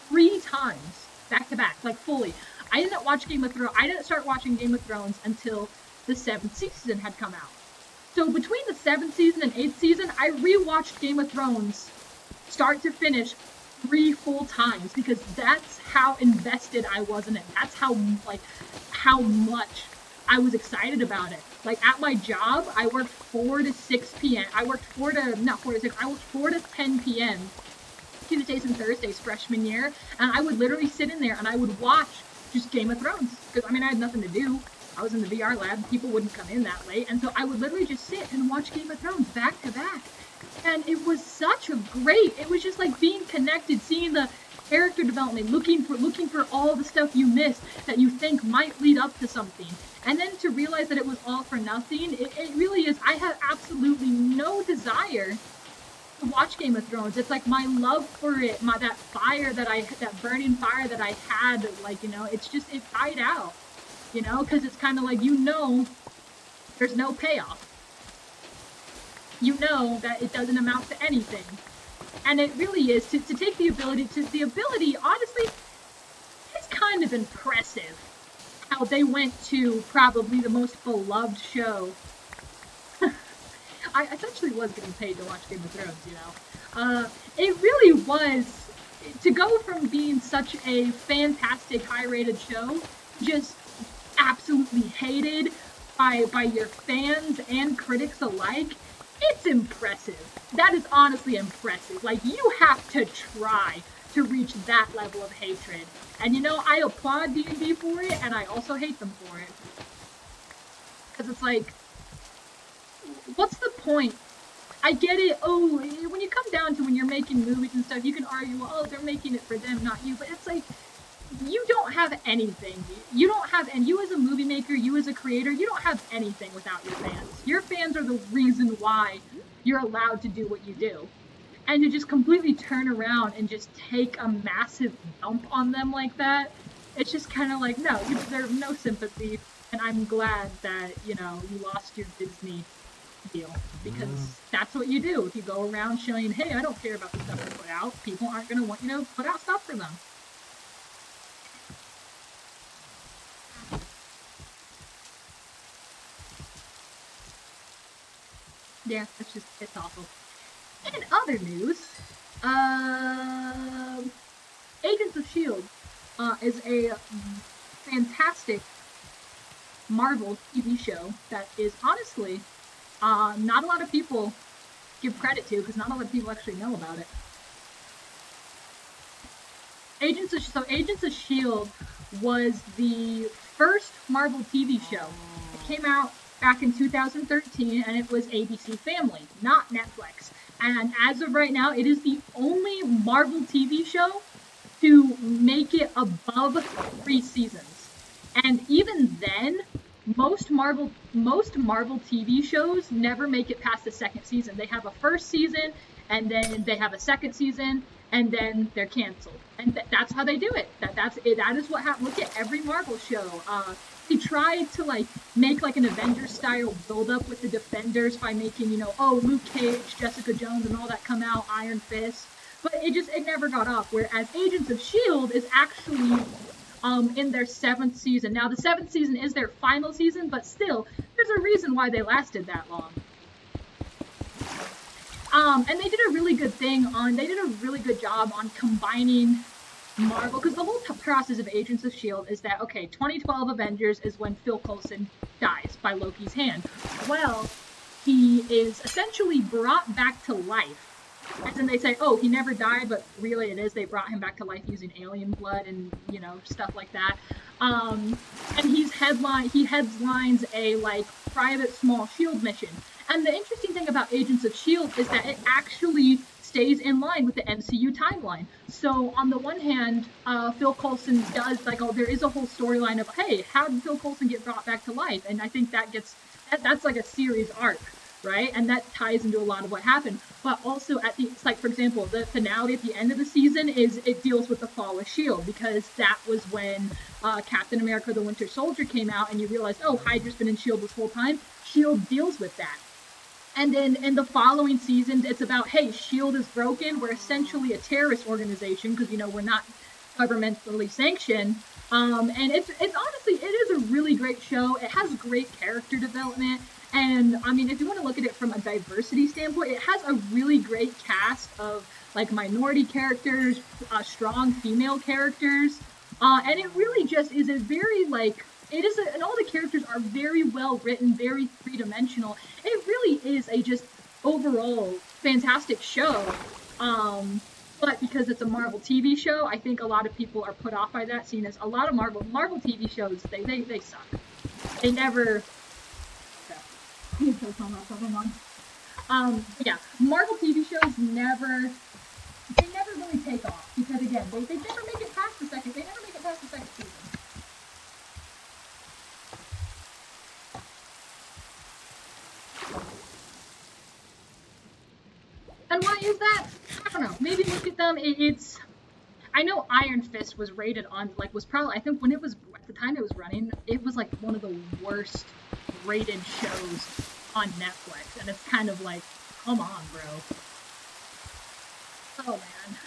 3 times back to back, like fully. I didn't start watching Game of Thrones until the 7th season had come out. So between the 7th season and 8th season, I rewatched Game of Thrones start to finish 3 full times, because that's how invested I was in it. That's how much I was excited about it. Like, at my job, I worked 4 to 6 p.m. I worked 4 to 10 p.m. Tuesdays and Thursdays freshman year, and I would literally sit in there and I would watch just Game of Thrones, because, I mean, I had nothing to do. I was in the VR lab, people wouldn't come in that late, and so I would literally just sit and watch Game of Thrones back to back. And it was it was just like being connected, seeing the character development, looking for all the stuff you missed that you think might lead up to something. And then to realize that it was all for nothing, it really is. I have absolutely no desire to watch Game of Thrones. It's like my love for it, that burning fire that I had, like, you know, it died out, you know, because it's kind of like, you know, there's no payoff. You know that it doesn't amount to anything. And it really is, to take the ability, honestly, it's kind of impressive how they went to probably the most beloved show. I essentially was getting paid to watch Game of Thrones, you know. It really was, to go from being such a fantastic, high-rated show, just absolutely hated by your fans and critics alike, it's impressive. That is honestly impressive. Like, you have to try to reach that level of hatred. And, you know, I applaud D&D for it, and I also hate them for it. Because it's like, what's the point? I get it, oh, when you come down to when you're making movies and stuff, you can argue, well, oh, they're making it for them, not you. But it's like, you don't have anything. And you as a movie maker, you as a creator, you don't have anything without your fans. Your fans are the reason why you're allowed to do what you do. And to just completely turn around and just take a massive dump on them like that, it's just kind of like, no, you deserve no sympathy. And I'm glad that, you know, you lost your Disney deal, because that's what you do. If you go around showing, hey, I don't care about the stuff I put out, people aren't going to want you to put out stuff for them. Yeah, it's awful. In other news, Agents of S.H.I.E.L.D. Is a fantastic Marvel TV show that is honestly not a lot of people give credit to, because not a lot of people actually know about it. Agents of S.H.I.E.L.D. was the first Marvel TV show. It came out back in 2013, and it was ABC Family, not Netflix. And as of right now, it is the only Marvel TV show to make it above 3 seasons. And even then, most Marvel TV shows never make it past the 2nd season. They have a 1st season, and then they have a 2nd season, and then they're canceled. And that's how they do it. That is what happens. Look at every Marvel show. They tried to like make like an Avengers style build up with the Defenders by making, you know, oh, Luke Cage, Jessica Jones and all that come out, Iron Fist, but it never got off. Whereas Agents of Shield is actually in their 7th season. Now the 7th season is their final season, but still there's a reason why they lasted that long. And they did a really good job on combining Marvel, because the whole process of Agents of S.H.I.E.L.D. is that, okay, 2012 Avengers is when Phil Coulson dies by Loki's hand. Well, he is essentially brought back to life. As in they say, oh, he never died, but really it is, they brought him back to life using alien blood and, you know, stuff like that. And he headlines a, like, private small S.H.I.E.L.D. mission. And the interesting thing about Agents of S.H.I.E.L.D. is that it actually stays in line with the MCU timeline. So on the one hand, Phil Coulson does, like, oh, there is a whole storyline of, hey, how did Phil Coulson get brought back to life? And I think that's like a series arc, right? And that ties into a lot of what happened. But also it's like, for example, the finale at the end of the season it deals with the fall of S.H.I.E.L.D. because that was when Captain America the Winter Soldier came out and you realize, oh, Hydra's been in S.H.I.E.L.D. this whole time. S.H.I.E.L.D. deals with that. And then in the following seasons, it's about, hey, S.H.I.E.L.D. is broken. We're essentially a terrorist organization because, you know, we're not governmentally sanctioned. And it's honestly, it is a really great show. It has great character development. And, I mean, if you want to look at it from a diversity standpoint, it has a really great cast of, like, minority characters, strong female characters. And it really just is a very, like, and all the characters are very well written, very three-dimensional. It really is a just overall fantastic show. But because it's a Marvel TV show, I think a lot of people are put off by that, seeing as a lot of Marvel TV shows, they suck. They never. Yeah, Marvel TV shows never really take off because again, they never make it past the second. They never make it past the second season. And why is that? I don't know. Maybe look at them. I know Iron Fist was rated on, like, was probably, I think when it was, at the time it was running, it was like one of the worst rated shows on Netflix. And it's kind of like, come on, bro. Oh man.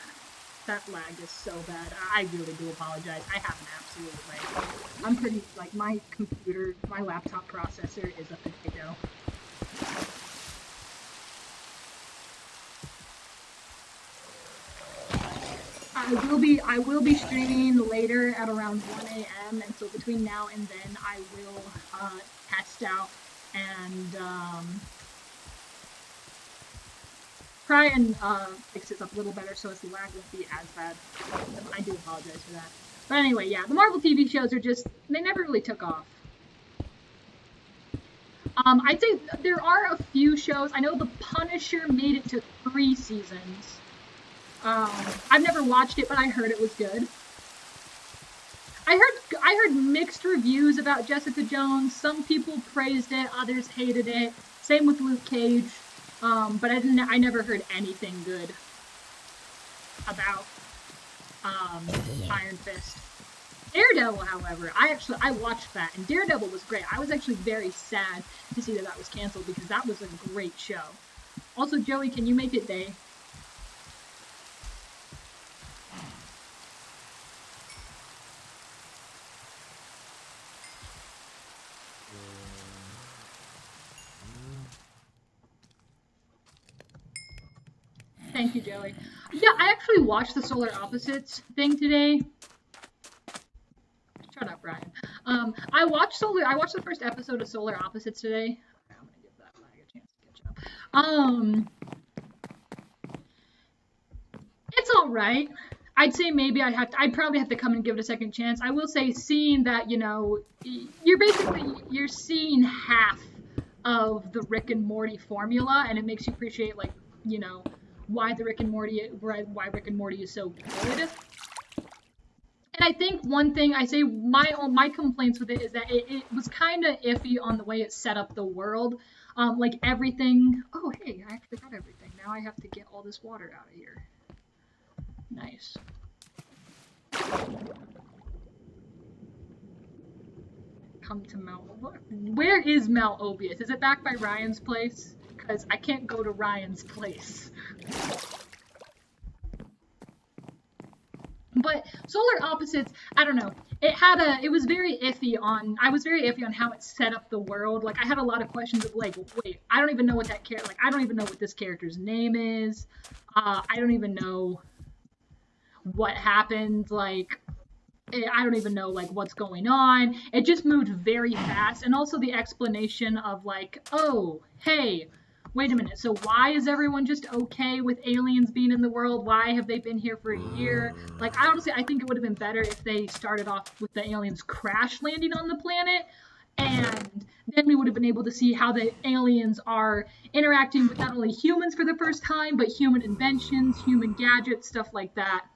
That lag is so bad. I really do apologize. I have an absolute, like, I'm pretty, like, my laptop processor is a potato. I will be streaming later at around 1 a.m. and so between now and then I will test out and try and fix this up a little better so the lag won't be as bad. I do apologize for that. But anyway, yeah, the Marvel TV shows are just, they never really took off. I'd say there are a few shows. I know The Punisher made it to 3 seasons. I've never watched it, but I heard it was good. I heard mixed reviews about Jessica Jones. Some people praised it, others hated it. Same with Luke Cage. But I never heard anything good about Iron Fist. Daredevil, however, I watched that, and Daredevil was great. I was actually very sad to see that was canceled because that was a great show. Also, Joey, can you make it day? Thank you, Joey. Yeah, I actually watched the Solar Opposites thing today. Shut up, Brian. I watched the first episode of Solar Opposites today. I'm gonna give that lag a chance to catch up. It's all right. I'd say maybe I'd probably have to come and give it a second chance. I will say, seeing that, you know, you're seeing half of the Rick and Morty formula, and it makes you appreciate, like, you know, why Rick and Morty is so good. And I think one thing I say, my complaints with it is that it was kind of iffy on the way it set up the world. Like everything. Oh, hey, I actually got everything. Now I have to get all this water out of here. Nice. come to Mount. Where is Mount Obius? Is it back by Ryan's place? Because I can't go to Ryan's place. But solar opposites, I don't know. It was very iffy on. I was very iffy on how it set up the world. Like I had a lot of questions of like, wait, I don't even know what that character. Like I don't even know what this character's name is. I don't even know what happened. Like I don't even know like what's going on. It just moved very fast, and also the explanation of like, oh, hey, wait a minute. So why is everyone just okay with aliens being in the world? Why have they been here for a year? Like, I think it would have been better if they started off with the aliens crash landing on the planet, and then we would have been able to see how the aliens are interacting with not only humans for the first time, but human inventions, human gadgets, stuff like that.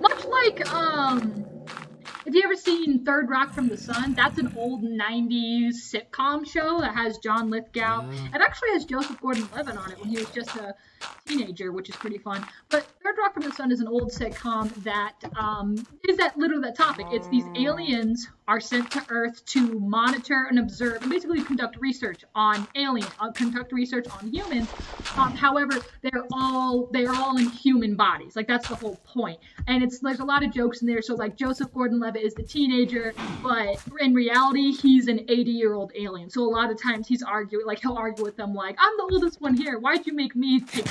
Much like have you ever seen Third Rock from the Sun? That's an old 90s sitcom show that has John Lithgow. It actually has Joseph Gordon-Levitt on it when he was just a teenager, which is pretty fun. But Third Rock from the Sun is an old sitcom that is that literally that topic. It's these aliens are sent to Earth to monitor and observe and basically conduct research on aliens, conduct research on humans. However, they're all in human bodies. Like that's the whole point. And there's a lot of jokes in there. So like Joseph Gordon-Levitt is the teenager, but in reality he's an 80-year-old alien. So a lot of times he'll argue with them like, I'm the oldest one here. Why'd you make me get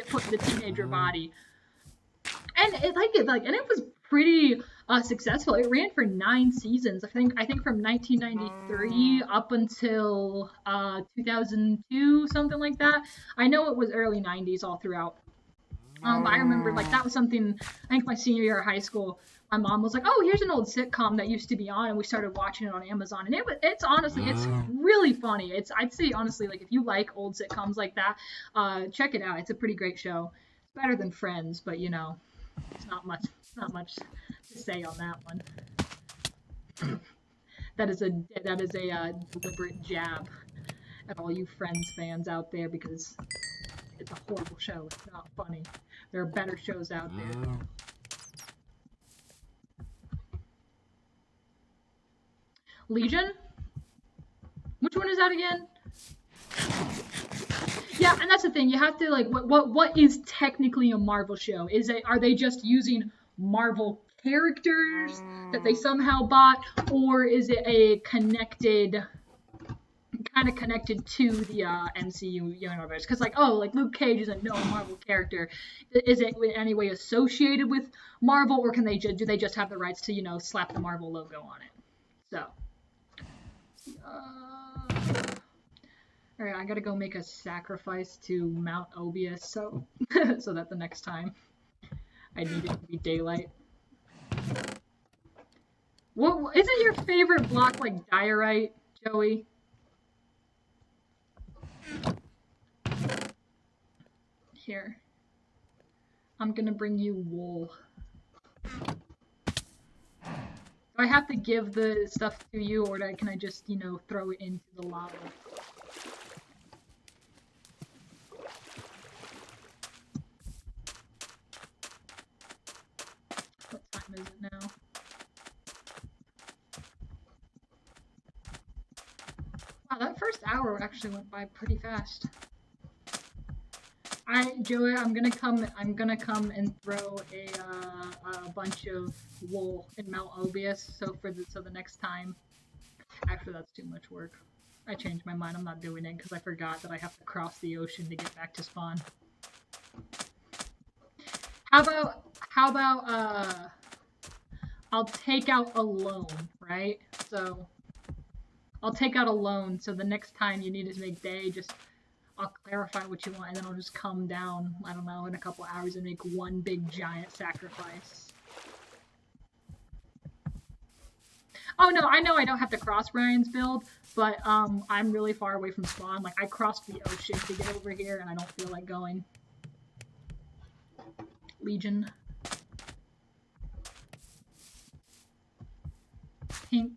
put in the teenager body? And it was pretty successful. It ran for 9 seasons. I think from 1993 up until 2002, something like that. I know it was early 90s all throughout. I remember like that was something. I think my senior year of high school. My mom was like, "Oh, here's an old sitcom that used to be on," and we started watching it on Amazon. And it's honestly, it's really funny. I'd say honestly, like if you like old sitcoms like that, check it out. It's a pretty great show. It's better than Friends, but you know, it's not much to say on that one. That is a deliberate jab at all you Friends fans out there because it's a horrible show. It's not funny. There are better shows out there. Legion? Which one is that again? Yeah, and that's the thing. You have to like what is technically a Marvel show? Are they just using Marvel characters that they somehow bought, or is it a connected kind of connected to the MCU universe? Because like like Luke Cage is a known Marvel character. Is it in any way associated with Marvel, or do they just have the rights to slap the Marvel logo on it? So. All right, I gotta go make a sacrifice to Mount Obius, so so that the next time I need it to be daylight. What isn't your favorite block like diorite, Joey? Here, I'm gonna bring you wool. Do I have to give the stuff to you, or can I just throw it into the lava? What time is it now? Wow, that first hour actually went by pretty fast. Joey, I'm gonna come and throw a bunch of wool in Mount Obius. So the next time, actually that's too much work. I changed my mind. I'm not doing it because I forgot that I have to cross the ocean to get back to spawn. How about I'll take out a loan, right? So I'll take out a loan. So the next time you need to make day, I'll clarify what you want, and then I'll just come down, I don't know, in a couple hours and make one big giant sacrifice. Oh no, I know I don't have to cross Ryan's build, but I'm really far away from spawn. Like I crossed the ocean to get over here, and I don't feel like going. Legion. Pink.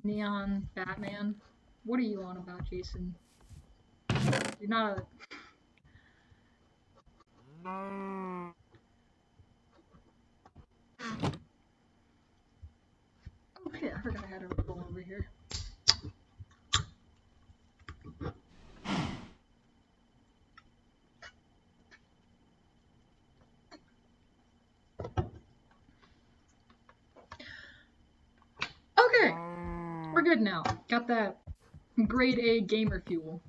Neon. Batman. What are you on about, Jason? You're not a... Oh shit, forgot I had a roll over here. Okay, we're good now. Got that grade A gamer fuel.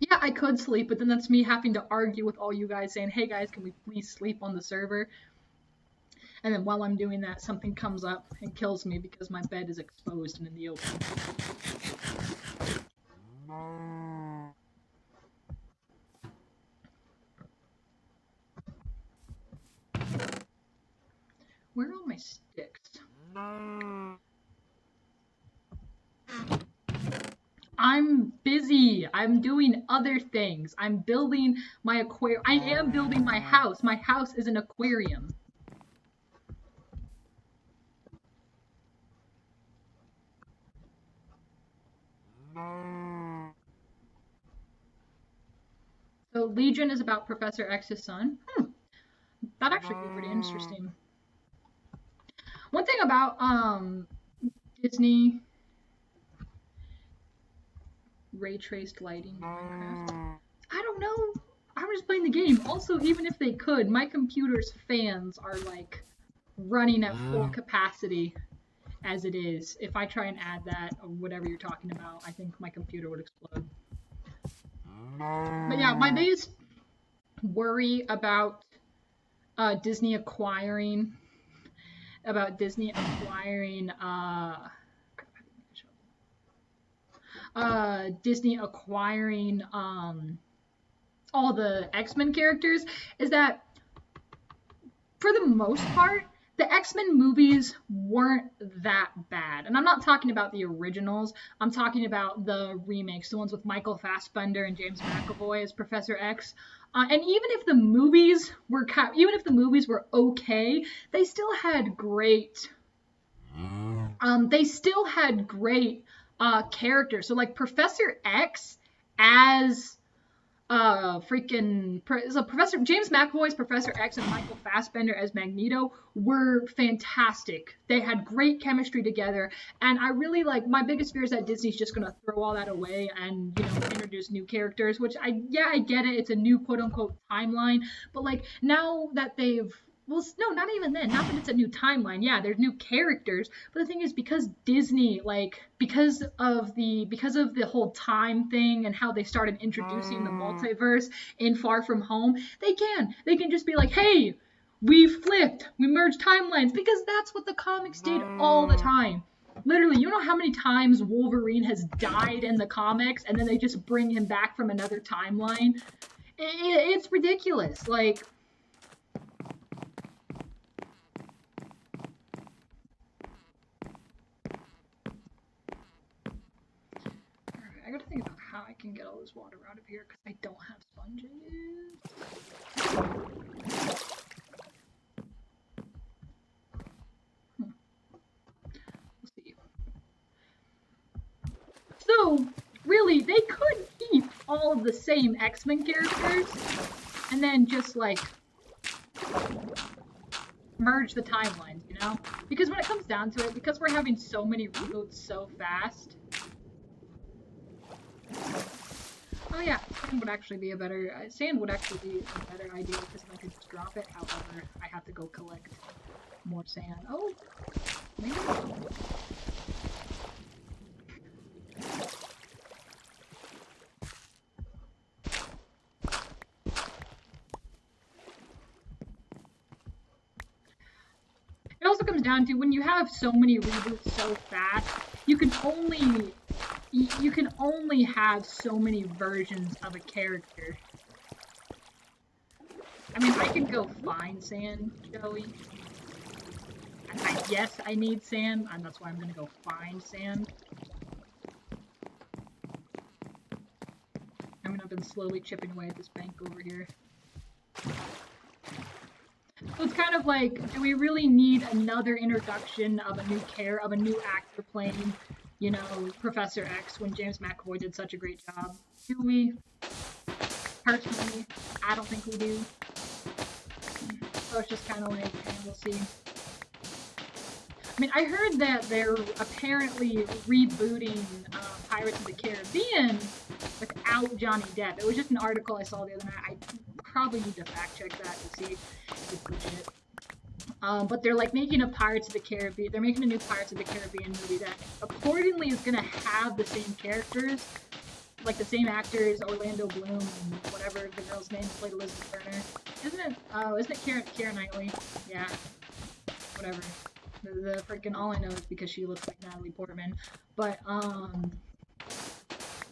Yeah, I could sleep, but then that's me having to argue with all you guys saying, hey guys, can we please sleep on the server? And then while I'm doing that, something comes up and kills me because my bed is exposed and in the open. Where are all my sticks? I'm busy. I'm doing other things. I'm building my aquarium. I am building my house. My house is an aquarium. So Legion is about Professor X's son. That'd actually be pretty interesting. One thing about Disney ray traced lighting Minecraft. I don't know. I'm just playing the game. Also, even if they could, my computer's fans are like running at full capacity as it is. If I try and add that or whatever you're talking about, I think my computer would explode. But yeah, my biggest worry about Disney acquiring Disney acquiring all the X-Men characters is that for the most part the X-Men movies weren't that bad. And I'm not talking about the originals. I'm talking about the remakes, the ones with Michael Fassbender and James McAvoy as Professor X. And even if the movies were okay, they still had great characters. So like Professor X as Professor James McAvoy's Professor X and Michael Fassbender as Magneto were fantastic. They had great chemistry together, and I really like. My biggest fear is that Disney's just gonna throw all that away and introduce new characters. Which I get it. It's a new quote unquote timeline, but like now that they've no, not even then. Not that it's a new timeline. Yeah, there's new characters, but the thing is, because Disney, because of the whole time thing and how they started introducing the multiverse in Far From Home, they can just be like, hey, we flipped, we merged timelines, because that's what the comics did all the time. Literally, you know how many times Wolverine has died in the comics, and then they just bring him back from another timeline? It's ridiculous. Like. I gotta think about how I can get all this water out of here because I don't have sponges. Let's see. So, really, they could keep all of the same X-Men characters and then just, like, merge the timelines, you know? Because when it comes down to it, because we're having so many reboots so fast. Oh yeah, sand would actually be a better idea because I could just drop it. However, I have to go collect more sand. Oh, maybe. It also comes down to when you have so many reboots so fast, you can only have so many versions of a character. I mean, I can go find sand, Joey. Yes, I need sand, and that's why I'm gonna go find sand. I mean, I've been slowly chipping away at this bank over here. So it's kind of like, do we really need another introduction of a new actor playing, Professor X when James McAvoy did such a great job? Do we? Personally, I don't think we do. So it's just kind of like, we'll see. mean, I heard that they're apparently rebooting Pirates of the Caribbean without Johnny Depp. It was just an article I saw the other night. I probably need to fact check that to see if it's legit. But they're like making a Pirates of the Caribbean. They're making a new Pirates of the Caribbean movie that accordingly is going to have the same characters, like the same actors, Orlando Bloom and whatever the girl's name who played Elizabeth Turner. Isn't it? Oh, isn't it Keira Knightley? Yeah. Whatever. The freaking all I know is because she looks like Natalie Portman. But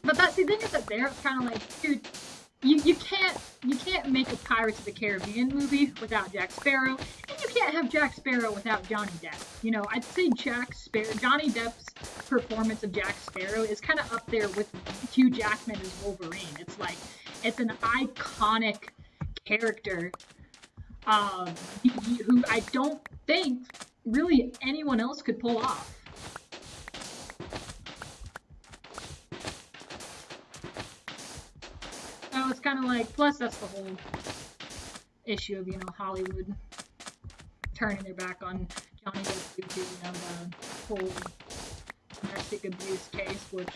that's the thing is that they're kind of like, dude, you can't make a Pirates of the Caribbean movie without Jack Sparrow, and you can't have Jack Sparrow without Johnny Depp. You know, I'd say Johnny Depp's performance of Jack Sparrow is kind of up there with Hugh Jackman as Wolverine. It's like it's an iconic character who I don't think really anyone else could pull off. So it's kind of like, plus that's the whole issue of, you know, Hollywood turning their back on Johnny Depp due to, you know, the whole domestic abuse case, which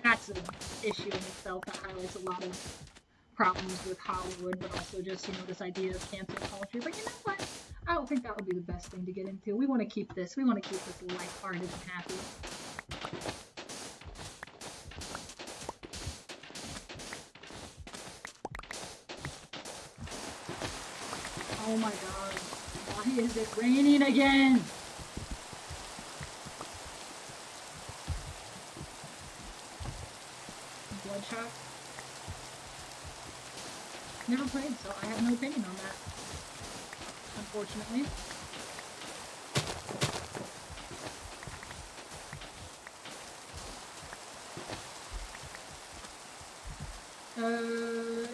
that's an issue in itself that highlights a lot of problems with Hollywood, but also just, you know, this idea of cancel culture. But you know what? I don't think that would be the best thing to get into. We want to keep this lighthearted and happy. Oh my god. Why is it raining again? Bloodshot? Never played, so I have no opinion on that. Unfortunately.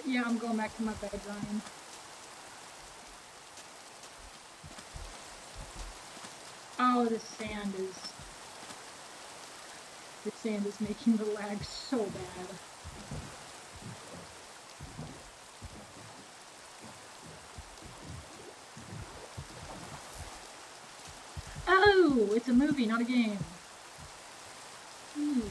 Yeah, I'm going back to my bed, Ryan. Oh, the sand is making the lag so bad. Oh, it's a movie, not a game. Ooh.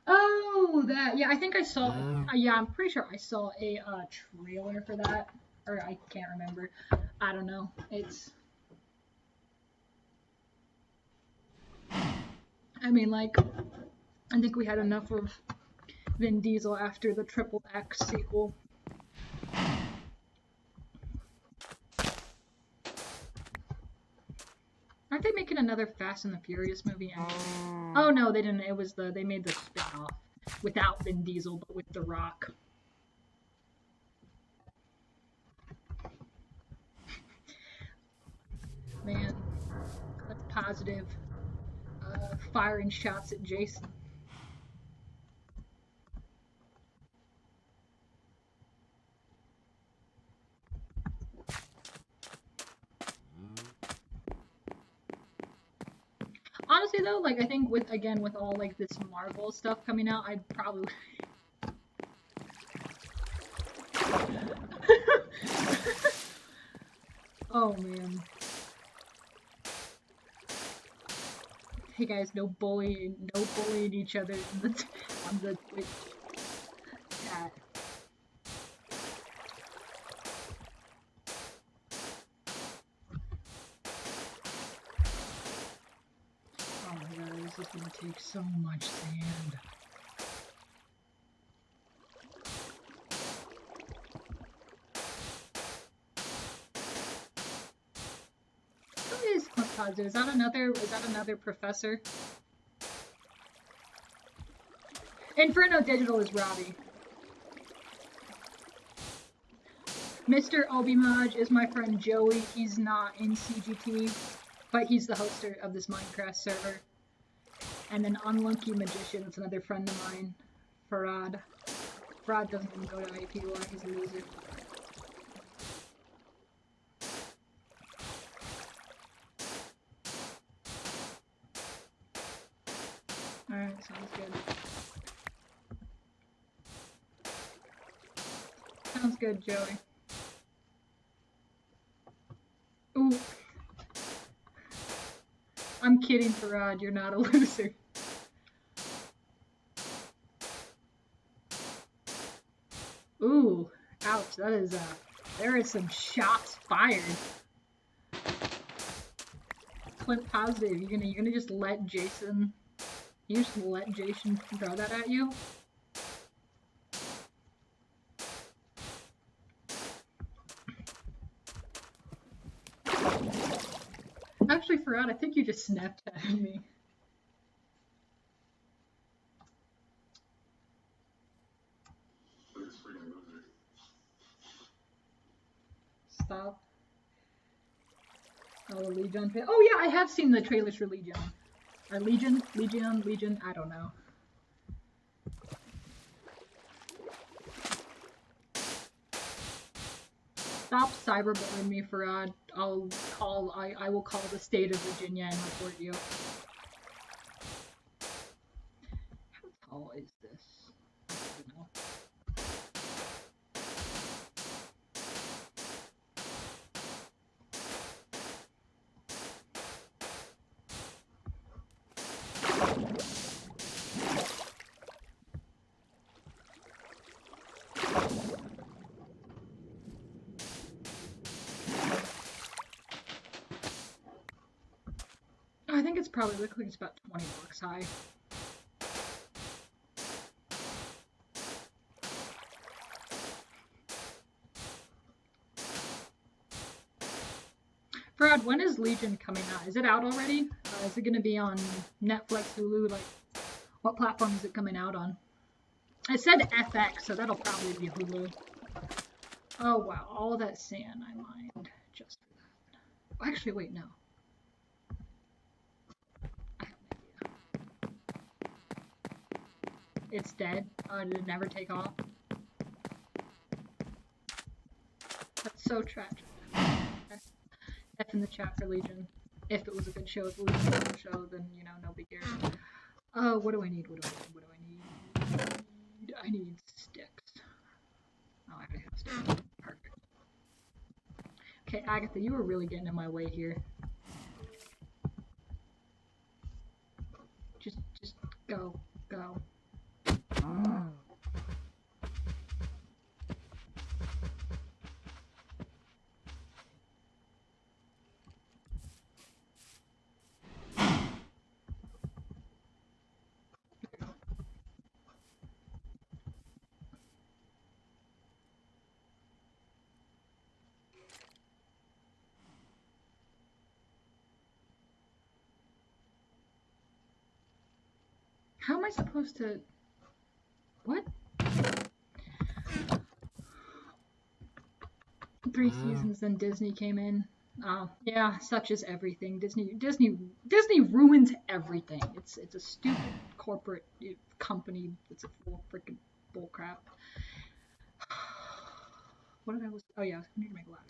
Oh, that, yeah, I think I saw, yeah, I'm pretty sure I saw a trailer for that, or I can't remember. I don't know. I mean, like, I think we had enough of Vin Diesel after the Triple X sequel. Aren't they making another Fast and the Furious movie? Oh no, they didn't. They made the spin-off without Vin Diesel, but with The Rock. Man, that's positive. Firing shots at Jason. Honestly though, like I think with all like this Marvel stuff coming out, I'd probably Oh man. Hey guys, no bullying each other on the Twitch chat. Oh my god, this is gonna take so much sand. Who is Kazu? Is that another professor? Inferno Digital is Robbie. Mr. Obimaj is my friend Joey. He's not in CGT, but he's the hoster of this Minecraft server. And then Unlucky Magician, that's another friend of mine, Farad. Farad doesn't even go to IUPUI, he's a loser. Sounds good, Joey. Ooh. I'm kidding, Farad. You're not a loser. Ooh. Ouch. That is, there is some shots fired. Clint positive. You're gonna just let Jason... You just let Jason throw that at you? Actually, Farad, I think you just snapped at me. Stop. Oh, Legion. Oh yeah, I have seen the trailers for Legion. Or Legion? Legion? I don't know. Stop cyberbullying me, Farad. I will call the state of Virginia and report you. How tall is this? I don't know. I think it's probably looks like it's about 20 blocks high. Brad, when is Legion coming out? Is it out already? Is it going to be on Netflix, Hulu? Like, what platform is it coming out on? I said FX, so that'll probably be Hulu. Oh wow, all that sand I mined just for that. Actually, wait, no. I have an idea. It's dead. Did it never take off? That's so tragic. F in the chat for Legion. If it was a good show, if it was a good show, then, you know, nobody cares. What do I need? What do I need? I need sticks. Oh, I already have sticks. Perfect. Okay, Agatha, you were really getting in my way here. Just go. How am I supposed to... What? 3 seasons, then Disney came in. Yeah, such is everything. Disney ruins everything. It's a stupid corporate company. It's a full freaking bullcrap. What did I was? Oh yeah, I was going to make ladders.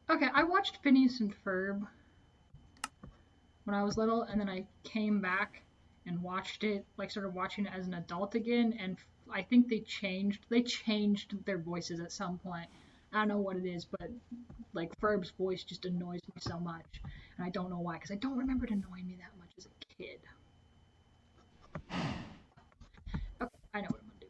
Okay, I watched Phineas and Ferb when I was little, and then I came back and watched it, like started watching it as an adult again, and I think they changed their voices at some point. I don't know what it is, but like Ferb's voice just annoys me so much, and I don't know why, because I don't remember it annoying me that much as a kid. Okay, I know what I'm gonna do.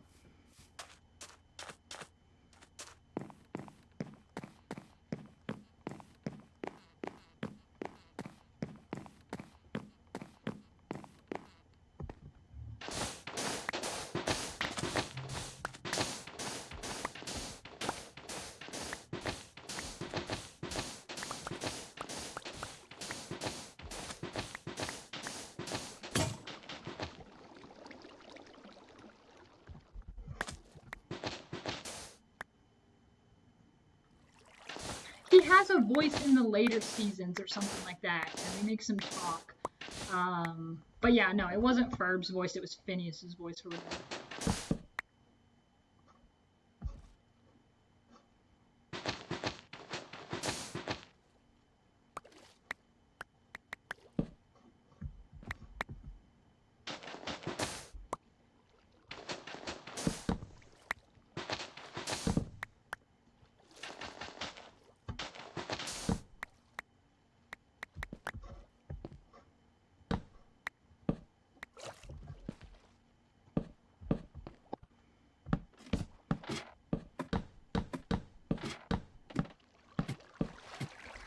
He has a voice in the later seasons or something like that, and he makes him talk. But yeah, no, it wasn't Ferb's voice, it was Phineas's voice for whatever.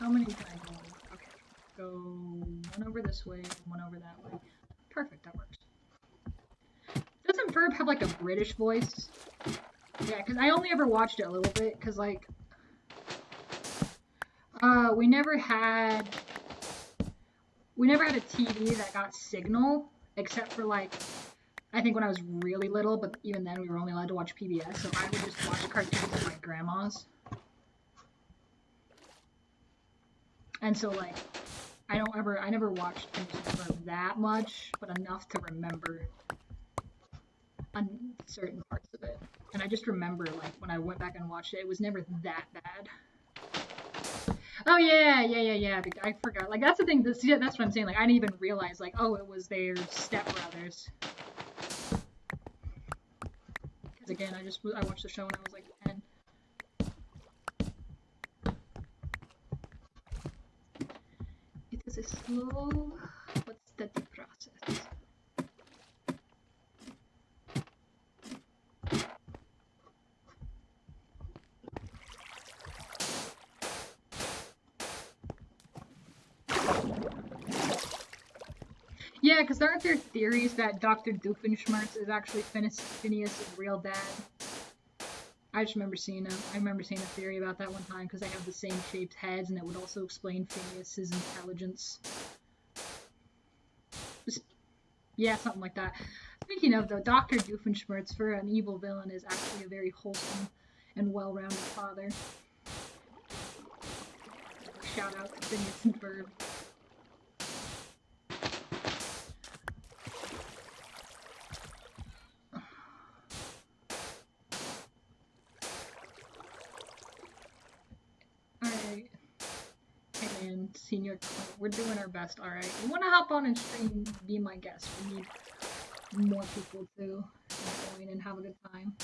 How many can I go? Okay, go one over this way, one over that way. Perfect, that works. Doesn't Verb have like a British voice? Yeah, because I only ever watched it a little bit, because like, we never had a TV that got signal, except for like, I think when I was really little, but even then we were only allowed to watch PBS, so I would just watch cartoons at my grandma's. And so like, I never watched Amethyst that much, but enough to remember certain parts of it. And I just remember like when I went back and watched it, it was never that bad. Oh yeah. I forgot. Like that's the thing. That's what I'm saying. Like I didn't even realize. Like oh, it was their stepbrothers. Because again, I watched the show when I was like 10. It is a slow but steady process. Yeah, because aren't there theories that Dr. Doofenshmirtz is actually Phineas's real dad? I just remember seeing a theory about that one time because they have the same shaped heads, and it would also explain Phineas's intelligence. Yeah, something like that. Speaking of though, Dr. Doofenshmirtz for an evil villain is actually a very wholesome and well-rounded father. Shout out to Phineas and Ferb. Alright. Hey man, Senior Clint, we're doing our best, alright? You wanna hop on and stream, be my guest. We need more people to join and have a good time.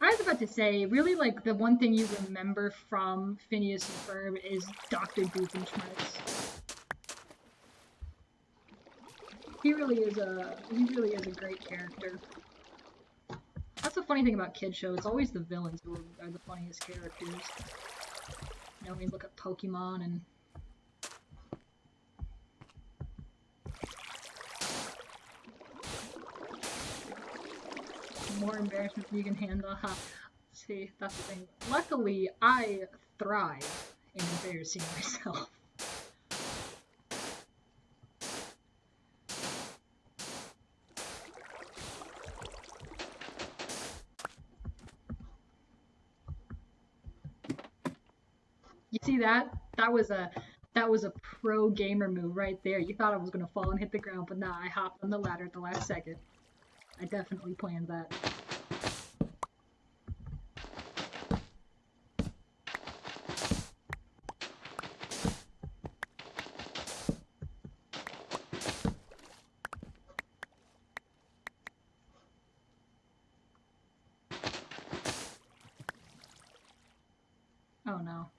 I was about to say, really, like, the one thing you remember from Phineas and Ferb is Dr. Doofenshmirtz. He really is a great character. That's the funny thing about kid shows. It's always the villains who are the funniest characters. You know, when you look at Pokemon and... more embarrassment than you can handle. See, that's the thing. Luckily, I thrive in embarrassing myself. You see that? That was a pro gamer move right there. You thought I was gonna fall and hit the ground, but nah, I hopped on the ladder at the last second. I definitely planned that. Oh no.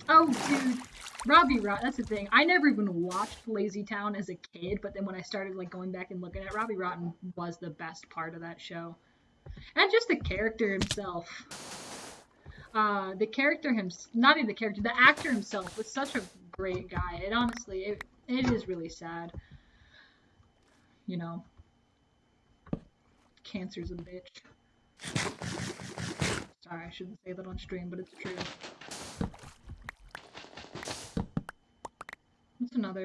Oh dude, Robbie Rotten, that's the thing. I never even watched Lazy Town as a kid, but then when I started like going back and looking at Robbie Rotten was the best part of that show. And just the character himself. Not even the character, the actor himself was such a great guy. It honestly, it is really sad. You know, cancer's a bitch. Sorry, I shouldn't say that on stream, but it's true.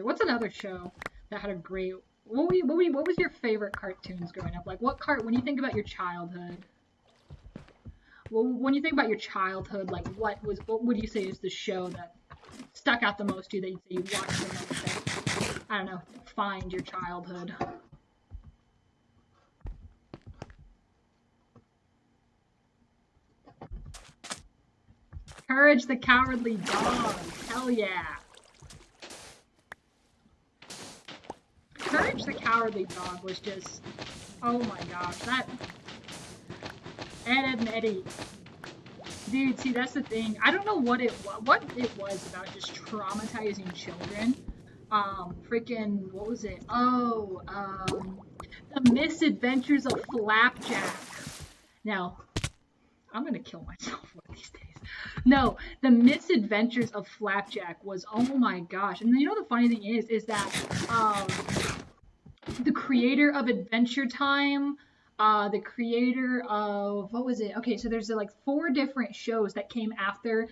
What's another show that had a great, what was your favorite cartoons growing up? Like when you think about your childhood, well, when you think about your childhood, like what would you say is the show that stuck out the most to you that you'd say you watched the most that, I don't know, defined your childhood? Courage the Cowardly Dog. Hell yeah. Courage the Cowardly Dog was just, oh my gosh, that Ed, Ed and Eddie. Dude, see, that's the thing. I don't know what it was about just traumatizing children. Freaking, what was it? Oh, The Misadventures of Flapjack. Now, I'm gonna kill myself one of these days. No, The Misadventures of Flapjack was, oh my gosh. And you know the funny thing is that the creator of Adventure Time, the creator of what was it? Okay, so there's like four different shows that came after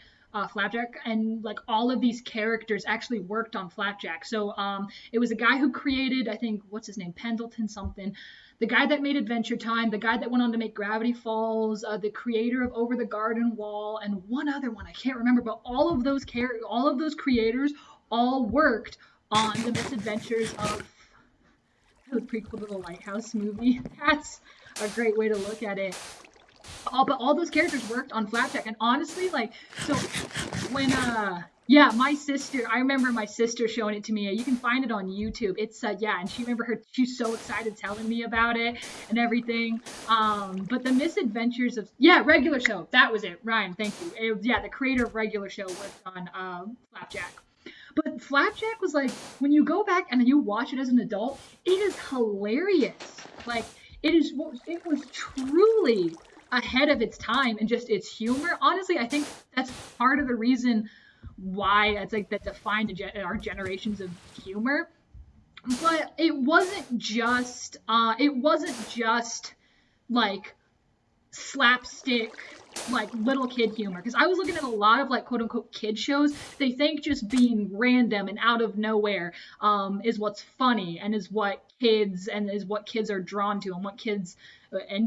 Flapjack, and like all of these characters actually worked on Flapjack. So it was a guy who created, I think, what's his name, Pendleton something. The guy that made Adventure Time, the guy that went on to make Gravity Falls, the creator of Over the Garden Wall, and one other one I can't remember. But all of those creators all worked on the Misadventures of the prequel to the Lighthouse movie. That's a great way to look at it. But all those characters worked on Flapjack, and honestly, like, so when yeah, my sister, I remember my sister showing it to me. You can find it on YouTube. It's yeah, and she's so excited telling me about it and everything. But the Misadventures of, yeah, Regular Show, that was it. Ryan, thank you. Yeah, the creator of Regular Show worked on Flapjack. But Flapjack was like, when you go back and you watch it as an adult, it is hilarious. Like, it was truly ahead of its time and just its humor. Honestly, I think that's part of the reason why it's like that defined our generations of humor. But it wasn't just like slapstick, like little kid humor, because I was looking at a lot of like quote unquote kid shows. They think just being random and out of nowhere is what's funny and is what kids are drawn to, and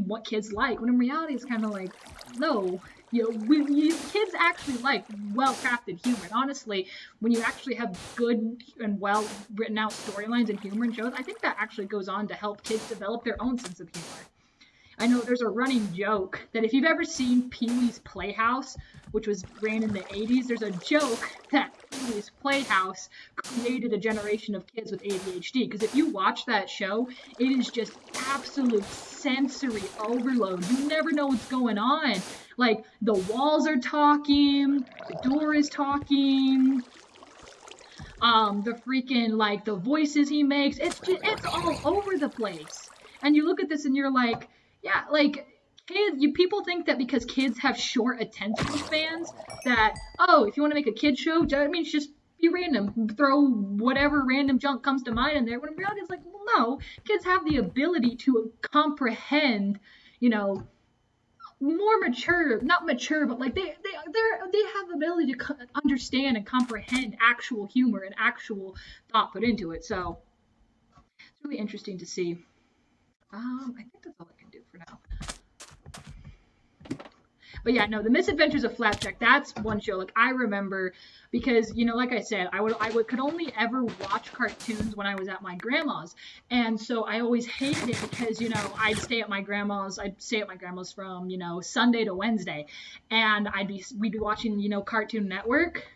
what kids like, when in reality it's kind of like, no, kids actually like well-crafted humor. And honestly, when you actually have good and well written out storylines and humor in shows, I think that actually goes on to help kids develop their own sense of humor. I know there's a running joke that if you've ever seen Pee-wee's Playhouse, which was ran in the 80s, there's a joke that Pee-wee's Playhouse created a generation of kids with ADHD. Because if you watch that show, it is just absolute sensory overload. You never know what's going on. Like, the walls are talking, the door is talking, the freaking, like, the voices he makes, it's all over the place. And you look at this and you're like, yeah, like, people think that because kids have short attention spans, that, oh, if you want to make a kid show, I mean, just be random, throw whatever random junk comes to mind in there. When in reality, it's like, well, no, kids have the ability to comprehend, more mature, not mature, but like they have the ability to understand and comprehend actual humor and actual thought put into it. So it's really interesting to see. I think that's all I can do for now. But yeah, no, The Misadventures of Flapjack, that's one show like I remember, because like I said, could only ever watch cartoons when I was at my grandma's. And so I always hated it because, I'd stay at my grandma's from, Sunday to Wednesday, and we'd be watching, Cartoon Network.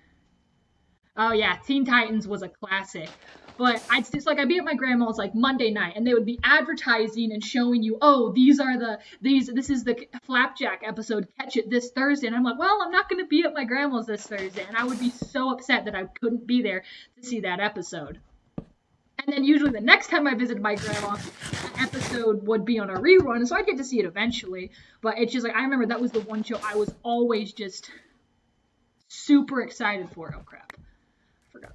Oh yeah, Teen Titans was a classic. But I'd be at my grandma's like Monday night, and they would be advertising and showing you, oh, this is the Flapjack episode, catch it this Thursday. And I'm like, well, I'm not going to be at my grandma's this Thursday. And I would be so upset that I couldn't be there to see that episode. And then usually the next time I visited my grandma, the episode would be on a rerun, so I'd get to see it eventually. But it's just like, I remember that was the one show I was always just super excited for. Oh crap. Forgot.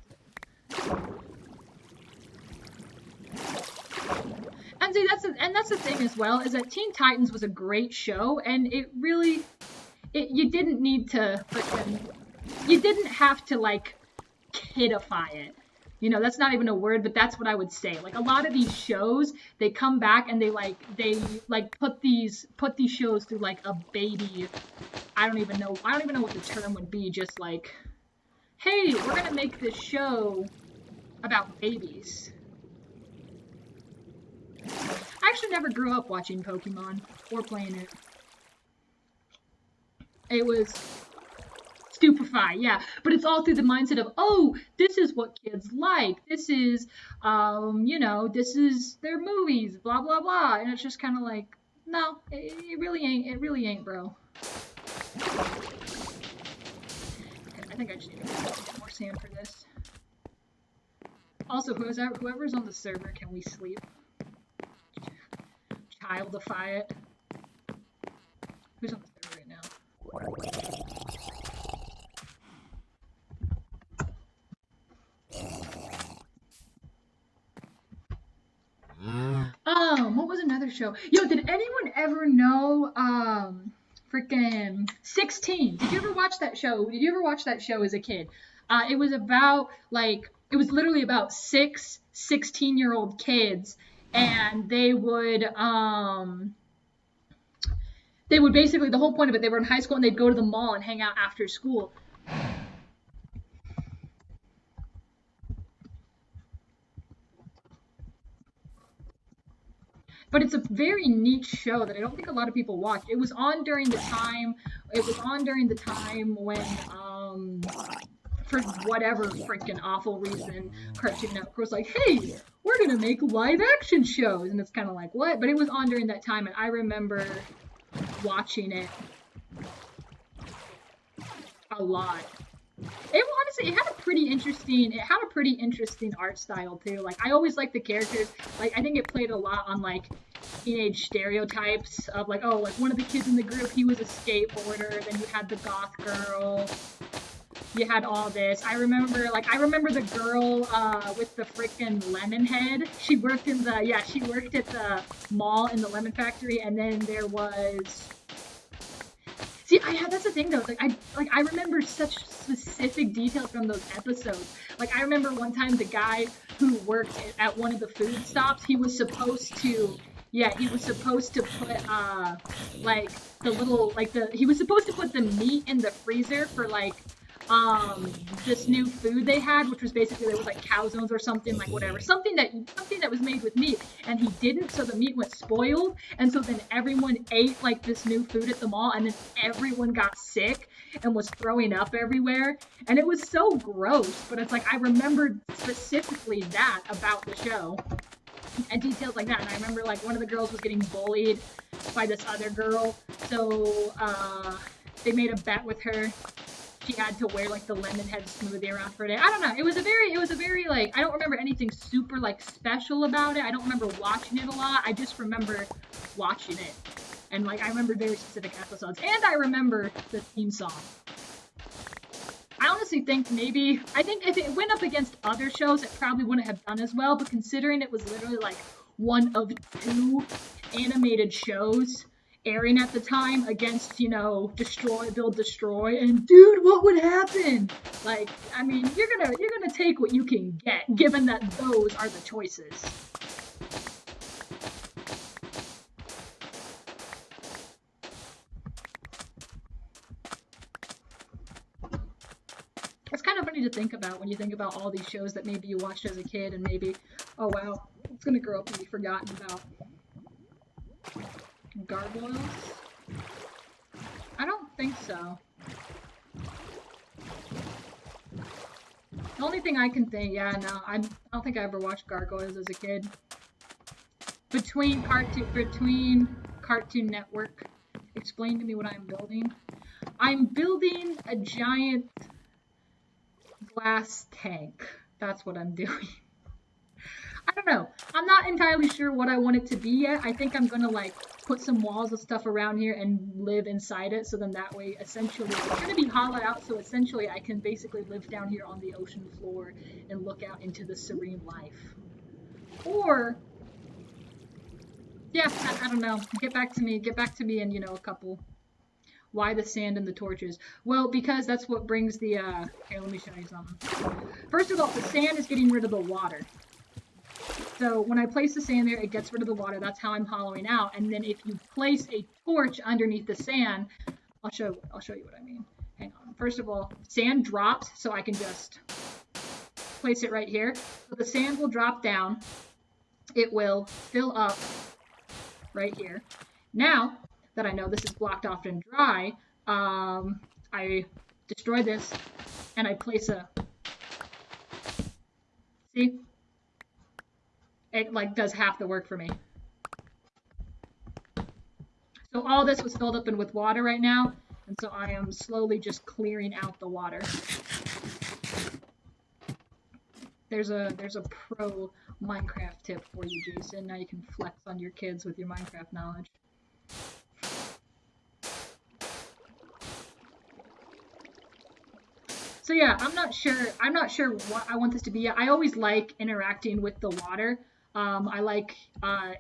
And see, that's the thing as well, is that Teen Titans was a great show, and you didn't have to like kidify it. That's not even a word, but that's what I would say. Like, a lot of these shows, they come back and they put these shows through like a baby. I don't even know what the term would be. Just like, hey, we're gonna make this show about babies. I actually never grew up watching Pokemon or playing it. It was Stupefy, yeah. But it's all through the mindset of, oh, this is what kids like. This is, this is their movies, blah, blah, blah. And it's just kind of like, no, it really ain't. It really ain't, bro. I think I just need to get more sand for this. Also, whoever's on the server, can we sleep? Childify it. Who's on the server right now? What was another show? Yo, did anyone ever know freaking 16? Did you ever watch that show? Did you ever watch that show as a kid? It was about like it was literally about 16-year-old kids, and they would basically, the whole point of it, they were in high school and they'd go to the mall and hang out after school. But it's a very niche show that I don't think a lot of people watch. It was on during the time. It was on during the time when, for whatever freaking awful reason, Cartoon Network was like, "Hey, we're gonna make live action shows," and it's kind of like, what? But it was on during that time, and I remember watching it a lot. It honestly, it had a pretty interesting art style too. Like I always liked the characters. Like I think it played a lot on like teenage stereotypes of like, oh, like one of the kids in the group, he was a skateboarder. Then you had the goth girl. You had all this. I remember the girl with the freaking lemon head. She worked at the mall in the lemon factory, and then there was. See, that's the thing though. I remember such specific details from those episodes. Like I remember one time the guy who worked at one of the food stops, he was supposed to put like the little like the he was supposed to put the meat in the freezer for like this new food they had, which was basically there was like calzones or something, like whatever, something that was made with meat, and he didn't, so the meat went spoiled, and so then everyone ate like this new food at the mall, and then everyone got sick and was throwing up everywhere, and it was so gross. But it's like I remembered specifically that about the show and details like that, and I remember like one of the girls was getting bullied by this other girl, so they made a bet with her. She had to wear like the lemon head smoothie around for a day. I don't know. It was a very like, I don't remember anything super like special about it. I don't remember watching it a lot. I just remember watching it. And like I remember very specific episodes. And I remember the theme song. I honestly think I think if it went up against other shows, it probably wouldn't have done as well. But considering it was literally like one of 2 animated shows airing at the time against, Destroy, Build, Destroy, and dude, what would happen? Like, I mean, you're gonna take what you can get, given that those are the choices. It's kind of funny to think about when you think about all these shows that maybe you watched as a kid and maybe, oh wow, it's gonna grow up and be forgotten about. Gargoyles? I don't think so. The only thing I can think, I don't think I ever watched Gargoyles as a kid. Between Cartoon Network, explain to me what I'm building. I'm building a giant glass tank. That's what I'm doing. I don't know. I'm not entirely sure what I want it to be yet. I think I'm gonna like put some walls of stuff around here and live inside it, so then that way essentially it's gonna be hollowed out, so essentially I can basically live down here on the ocean floor and look out into the serene life. Or yeah, I don't know. Get back to me in, a couple. Why the sand and the torches? Well, because that's what brings the here, let me show you something. First of all, the sand is getting rid of the water. So when I place the sand there, it gets rid of the water. That's how I'm hollowing out. And then if you place a torch underneath the sand, I'll show you what I mean. Hang on. First of all, sand drops, so I can just place it right here. So the sand will drop down. It will fill up right here. Now that I know this is blocked off and dry, I destroy this and I place see? It like does half the work for me. So all this was filled up in with water right now, And so I am slowly just clearing out the water. There's a pro Minecraft tip for you, Jason. Now you can flex on your kids with your Minecraft knowledge. So yeah, I'm not sure what I want this to be yet. I always like interacting with the water. I like, I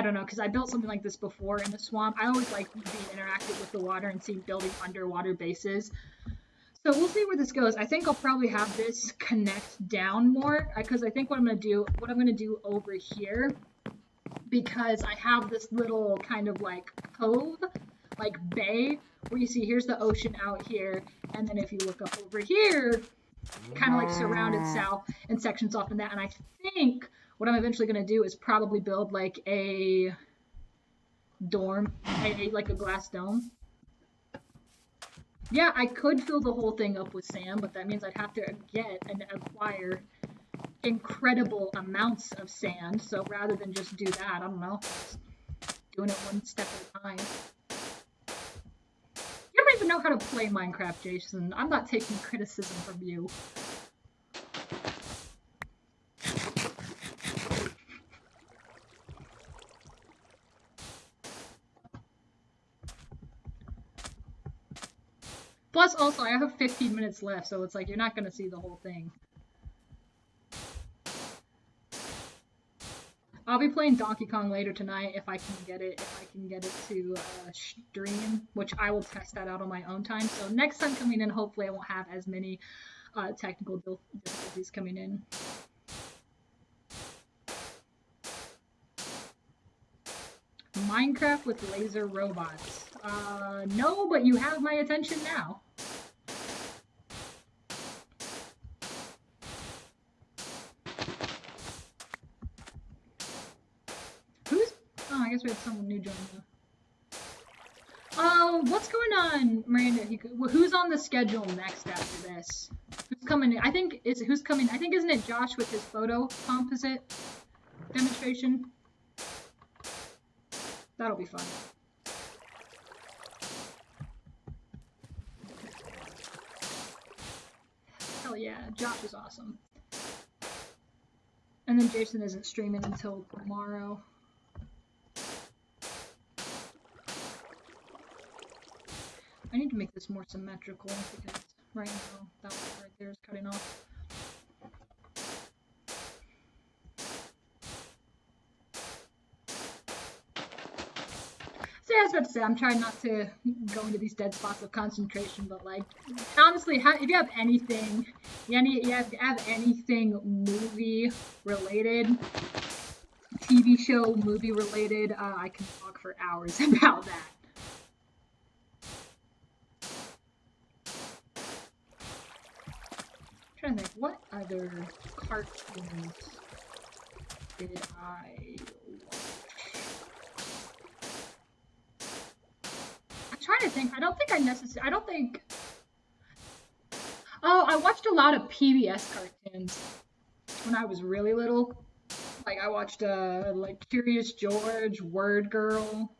don't know, because I built something like this before in the swamp. I always like being interactive with the water and seeing building underwater bases. So we'll see where this goes. I think I'll probably have this connect down more because I think what I'm gonna do over here, because I have this little kind of like cove, like bay, where you see here's the ocean out here, and then if you look up over here, kind of like surrounded south and sections off in that. And I think what I'm eventually gonna do is probably build like a dorm, like a glass dome. Yeah, I could fill the whole thing up with sand, but that means I'd have to get and acquire incredible amounts of sand. So rather than just do that, I don't know, doing it one step at a time. You don't even know how to play Minecraft, Jason. I'm not taking criticism from you. Plus, also, I have 15 minutes left, so it's like you're not going to see the whole thing. I'll be playing Donkey Kong later tonight if I can get it. If I can get it to stream, which I will test that out on my own time. So next time coming in, hopefully I won't have as many technical difficulties coming in. Minecraft with laser robots. No, but you have my attention now. Who's... Oh, I guess we have someone new joining us. What's going on, Miranda? Who's on the schedule next after this? Who's coming? I think who's coming? I think isn't it Josh with his photo composite demonstration? That'll be fun. Hell yeah, Josh is awesome. And then Jason isn't streaming until tomorrow. I need to make this more symmetrical because right now that one right there is cutting off. So yeah, I was about to say, I'm trying not to go into these dead spots of concentration, but like, honestly, if you have anything, you have anything movie related, TV show, movie related, I can talk for hours about that. I'm trying to think, what other cartoons did I watch? I'm trying to think. I don't think Oh, I watched a lot of PBS cartoons when I was really little. Like I watched like Curious George, Word Girl,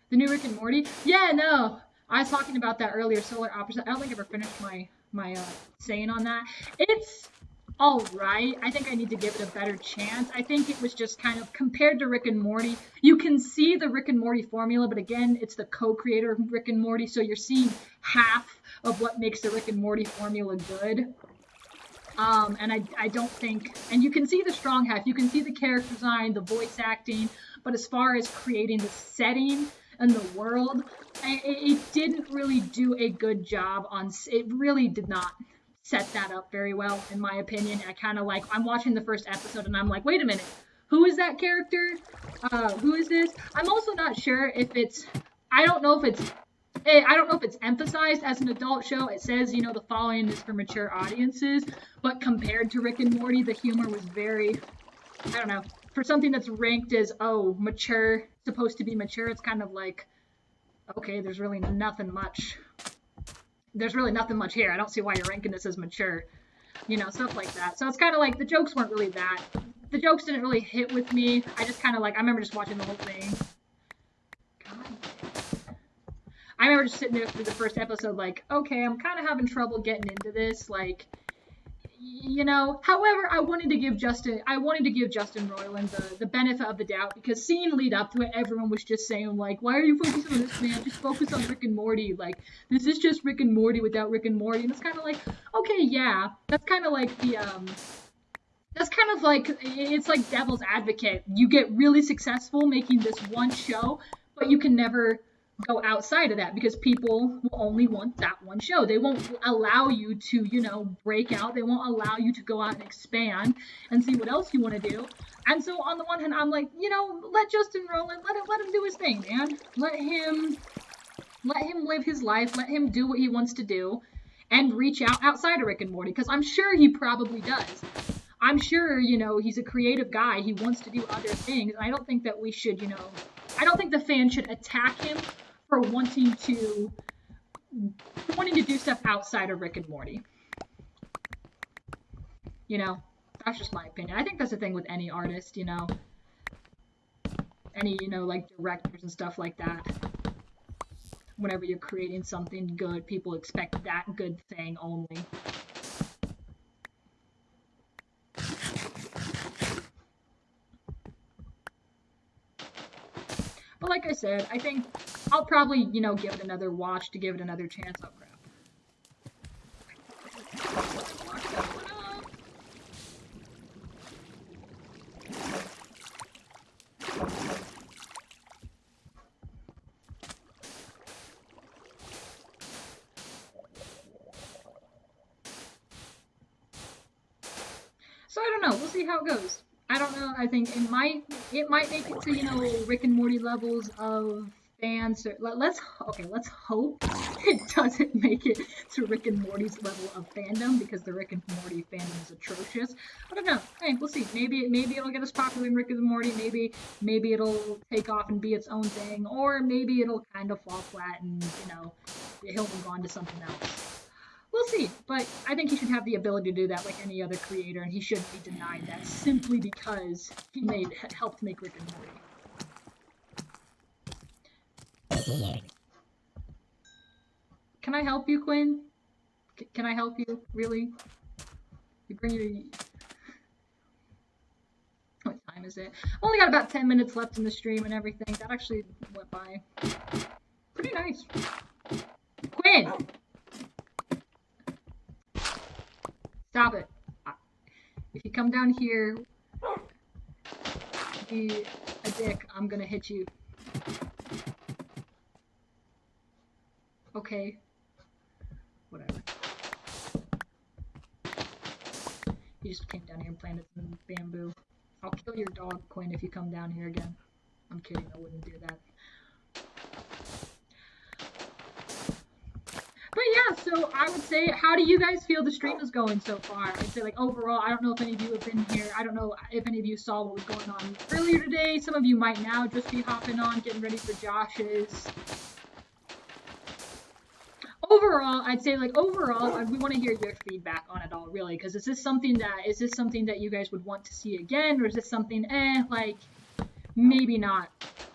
the new Rick and Morty. Yeah, no, I was talking about that earlier. Solar Opposite. I don't think I ever finished my saying on that. It's all right. I think I need to give it a better chance. I think it was just kind of compared to Rick and Morty. You can see the Rick and Morty formula, but again, it's the co-creator of Rick and Morty, so you're seeing half of what makes the Rick and Morty formula good. And I don't think, and you can see the strong half, you can see the character design, the voice acting, but as far as creating the setting and the world, it didn't really do a good job on, it really did not set that up very well, in my opinion. I kind of like, I'm watching the first episode and I'm like, wait a minute, who is that character? Who is this? I'm also not sure if it's, I don't know if it's emphasized as an adult show. It says, you know, the following is for mature audiences, but compared to Rick and Morty, the humor was very, I don't know, for something that's ranked as, oh, mature, supposed to be mature, it's kind of like, okay, there's really nothing much here. I don't see why you're ranking this as mature, you know, stuff like that. So it's kind of like the jokes weren't really that. The jokes didn't really hit with me. I just kind of like, I remember just watching the whole thing. God. I remember just sitting there through the first episode, like, okay, I'm kind of having trouble getting into this, like, you know. However, I wanted to give Justin Roiland the benefit of the doubt, because seeing lead up to it, everyone was just saying like, why are you focusing on this, man? Just focus on Rick and Morty. Like, this is just Rick and Morty without Rick and Morty. And it's kind of like, okay, yeah, that's kind of like it's like devil's advocate. You get really successful making this one show, but you can never go outside of that because people will only want that one show. They won't allow you to, you know, break out. They won't allow you to go out and expand and see what else you want to do. And so on the one hand, I'm like, you know, let Justin Roiland, let him do his thing, man. Let him live his life. Let him do what he wants to do and reach out outside of Rick and Morty, because I'm sure he probably does. I'm sure, you know, he's a creative guy. He wants to do other things. I don't think that we should, you know, I don't think the fans should attack him for wanting to do stuff outside of Rick and Morty. You know, that's just my opinion. I think that's the thing with any artist, you know, any, you know, like directors and stuff like that. Whenever you're creating something good, people expect that good thing only. But like I said, I think I'll probably, you know, give it another watch, to give it another chance. Oh, crap. So I don't know. We'll see how it goes. I don't know. I think it might make it to, you know, Rick and Morty levels of fans. Let's hope it doesn't make it to Rick and Morty's level of fandom, because the Rick and Morty fandom is atrocious. I don't know. Hey, we'll see. Maybe it'll get us popular in Rick and Morty. Maybe it'll take off and be its own thing, or maybe it'll kind of fall flat and, you know, he'll move on to something else. We'll see, but I think he should have the ability to do that like any other creator, and he shouldn't be denied that simply because he helped make Rick and Morty. Can I help you, Quinn? Can I help you? Really? You bring your... What time is it? Only got about 10 minutes left in the stream and everything. That actually went by pretty nice. Quinn! Stop it. If you come down here, be a dick, I'm gonna hit you. Okay. Whatever. He just came down here and planted some bamboo. I'll kill your dog, Quinn, if you come down here again. I'm kidding, I wouldn't do that. But yeah, so I would say, how do you guys feel the stream is going so far? I'd say, like, overall, I don't know if any of you have been here. I don't know if any of you saw what was going on earlier today. Some of you might now just be hopping on, getting ready for Josh's. Overall, I'd say, like, overall, we want to hear your feedback on it all, really, because is this something that you guys would want to see again, or is this something, like, maybe not?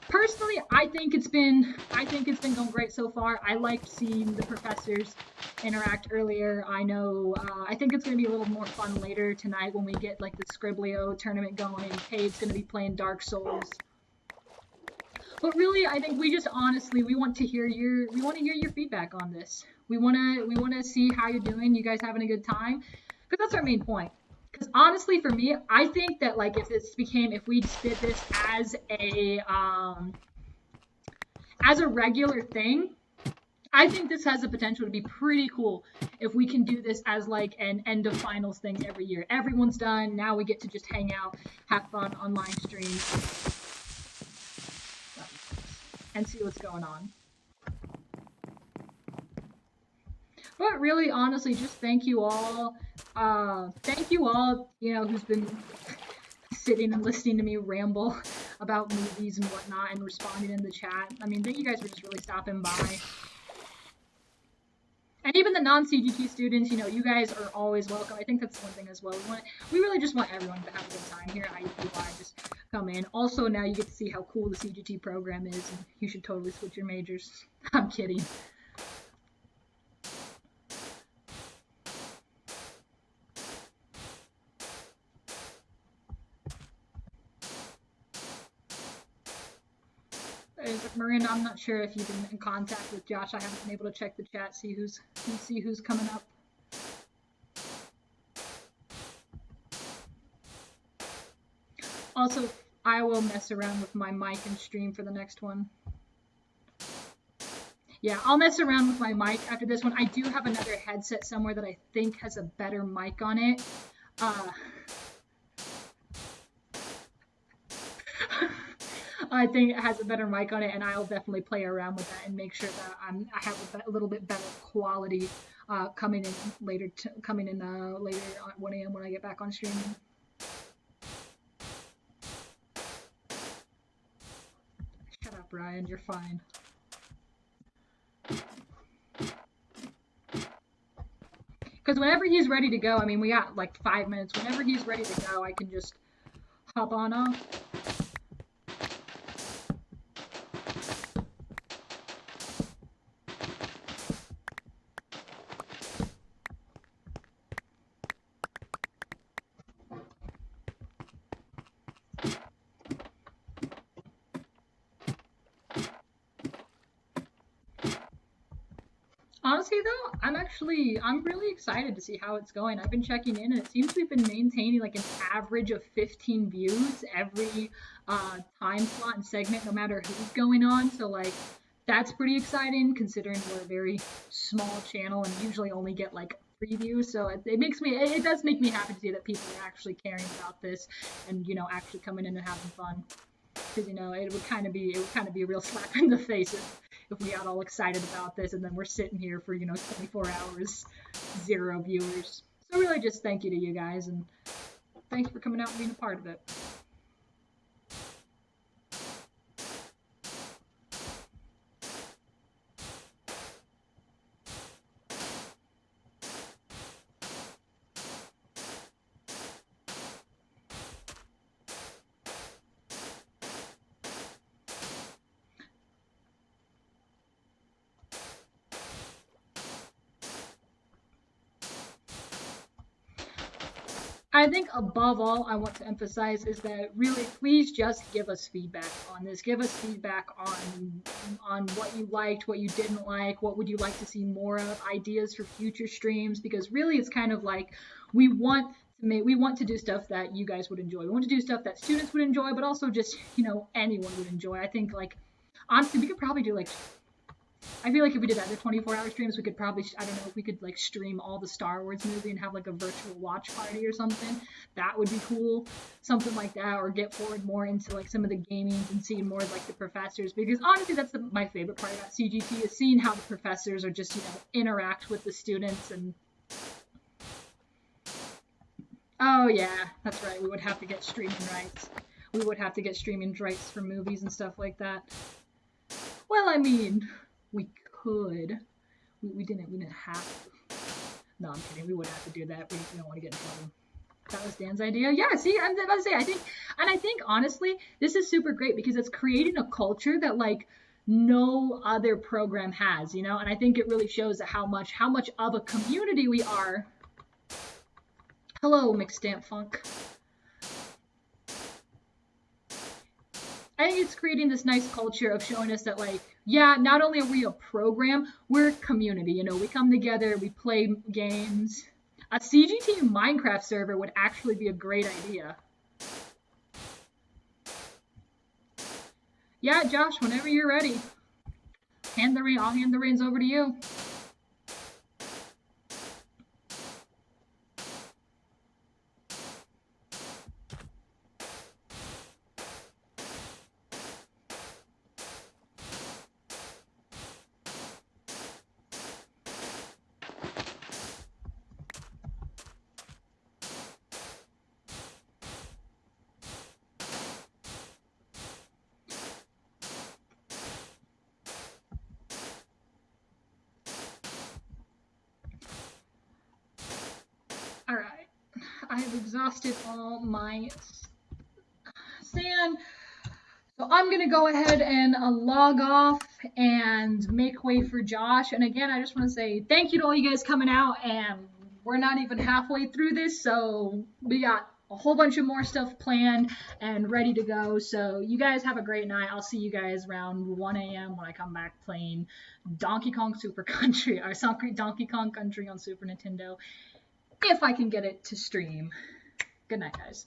Personally, I think it's been going great so far. I liked seeing the professors interact earlier. I know, I think it's going to be a little more fun later tonight when we get, like, the Scriblio tournament going. Pave's going to be playing Dark Souls. But really, I think we just honestly, we want to hear your feedback on this. We want to see how you're doing. You guys having a good time? Because that's our main point. Because honestly, for me, I think that, like, if we just did this as a regular thing, I think this has the potential to be pretty cool if we can do this as, like, an end of finals thing every year. Everyone's done. Now we get to just hang out, have fun on live streams, and see what's going on. But really, honestly, just thank you all. You know, who's been sitting and listening to me ramble about movies and whatnot and responding in the chat. I mean, thank you guys for just really stopping by. And even the non-CGT students, you know, you guys are always welcome. I think that's one thing as well. We really just want everyone to have a good time here at IUPUI. Just come in. Also, now you get to see how cool the CGT program is, and you should totally switch your majors. I'm kidding. Miranda, I'm not sure if you've been in contact with Josh. I haven't been able to check the chat, see who's coming up. Also, I will mess around with my mic and stream for the next one. Yeah, I'll mess around with my mic after this one. I do have another headset somewhere that I think has a better mic on it. I think it has a better mic on it, and I'll definitely play around with that and make sure that I have a little bit better quality coming in later at 1 a.m. when I get back on streaming. Shut up, Ryan. You're fine. Because whenever he's ready to go, I mean, we got like 5 minutes. Whenever he's ready to go, I can just hop on off. Honestly, though, I'm really excited to see how it's going. I've been checking in, and it seems we've been maintaining like an average of 15 views every time slot and segment, no matter who's going on. So, like, that's pretty exciting considering we're a very small channel and usually only get like previews. So it does make me happy to see that people are actually caring about this and, you know, actually coming in and having fun. Because, you know, it would kind of be a real slap in the face if we got all excited about this and then we're sitting here for, you know, 24 hours, 0 viewers. So really just thank you to you guys, and thanks for coming out and being a part of it. I think above all, I want to emphasize is that really, please just give us feedback on this. Give us feedback on what you liked, what you didn't like, what would you like to see more of, ideas for future streams. Because really, it's kind of like we want to do stuff that you guys would enjoy. We want to do stuff that students would enjoy, but also just, you know, anyone would enjoy. I think, like, honestly, we could probably do like, I feel like if we did other 24-hour streams, we could probably, I don't know, if we could like stream all the Star Wars movie and have like a virtual watch party or something. That would be cool. Something like that, or get forward more into like some of the gaming and seeing more of like the professors. Because honestly, that's my favorite part about CGT is seeing how the professors are just, you know, interact with the students. And oh yeah, that's right. We would have to get streaming rights. We would have to get streaming rights for movies and stuff like that. Well, I mean, we could. We didn't have to. No, I'm kidding. We wouldn't have to do that. We don't want to get in trouble. That was Dan's idea. Yeah, see, I'm about to say, I think honestly, this is super great because it's creating a culture that like no other program has, you know, and I think it really shows how much of a community we are. Hello, Mixed Stamp Funk. I think it's creating this nice culture of showing us that, like, yeah, not only are we a program, we're a community. You know, we come together, we play games. A CGT Minecraft server would actually be a great idea. Yeah, Josh, whenever you're ready, I'll hand the reins over to you. I've exhausted all my sand. So I'm going to go ahead and log off and make way for Josh. And again, I just want to say thank you to all you guys coming out. And we're not even halfway through this, so we got a whole bunch of more stuff planned and ready to go. So you guys have a great night. I'll see you guys around 1 a.m. when I come back playing Donkey Kong Super Country, or Donkey Kong Country on Super Nintendo, if I can get it to stream. Good night, guys.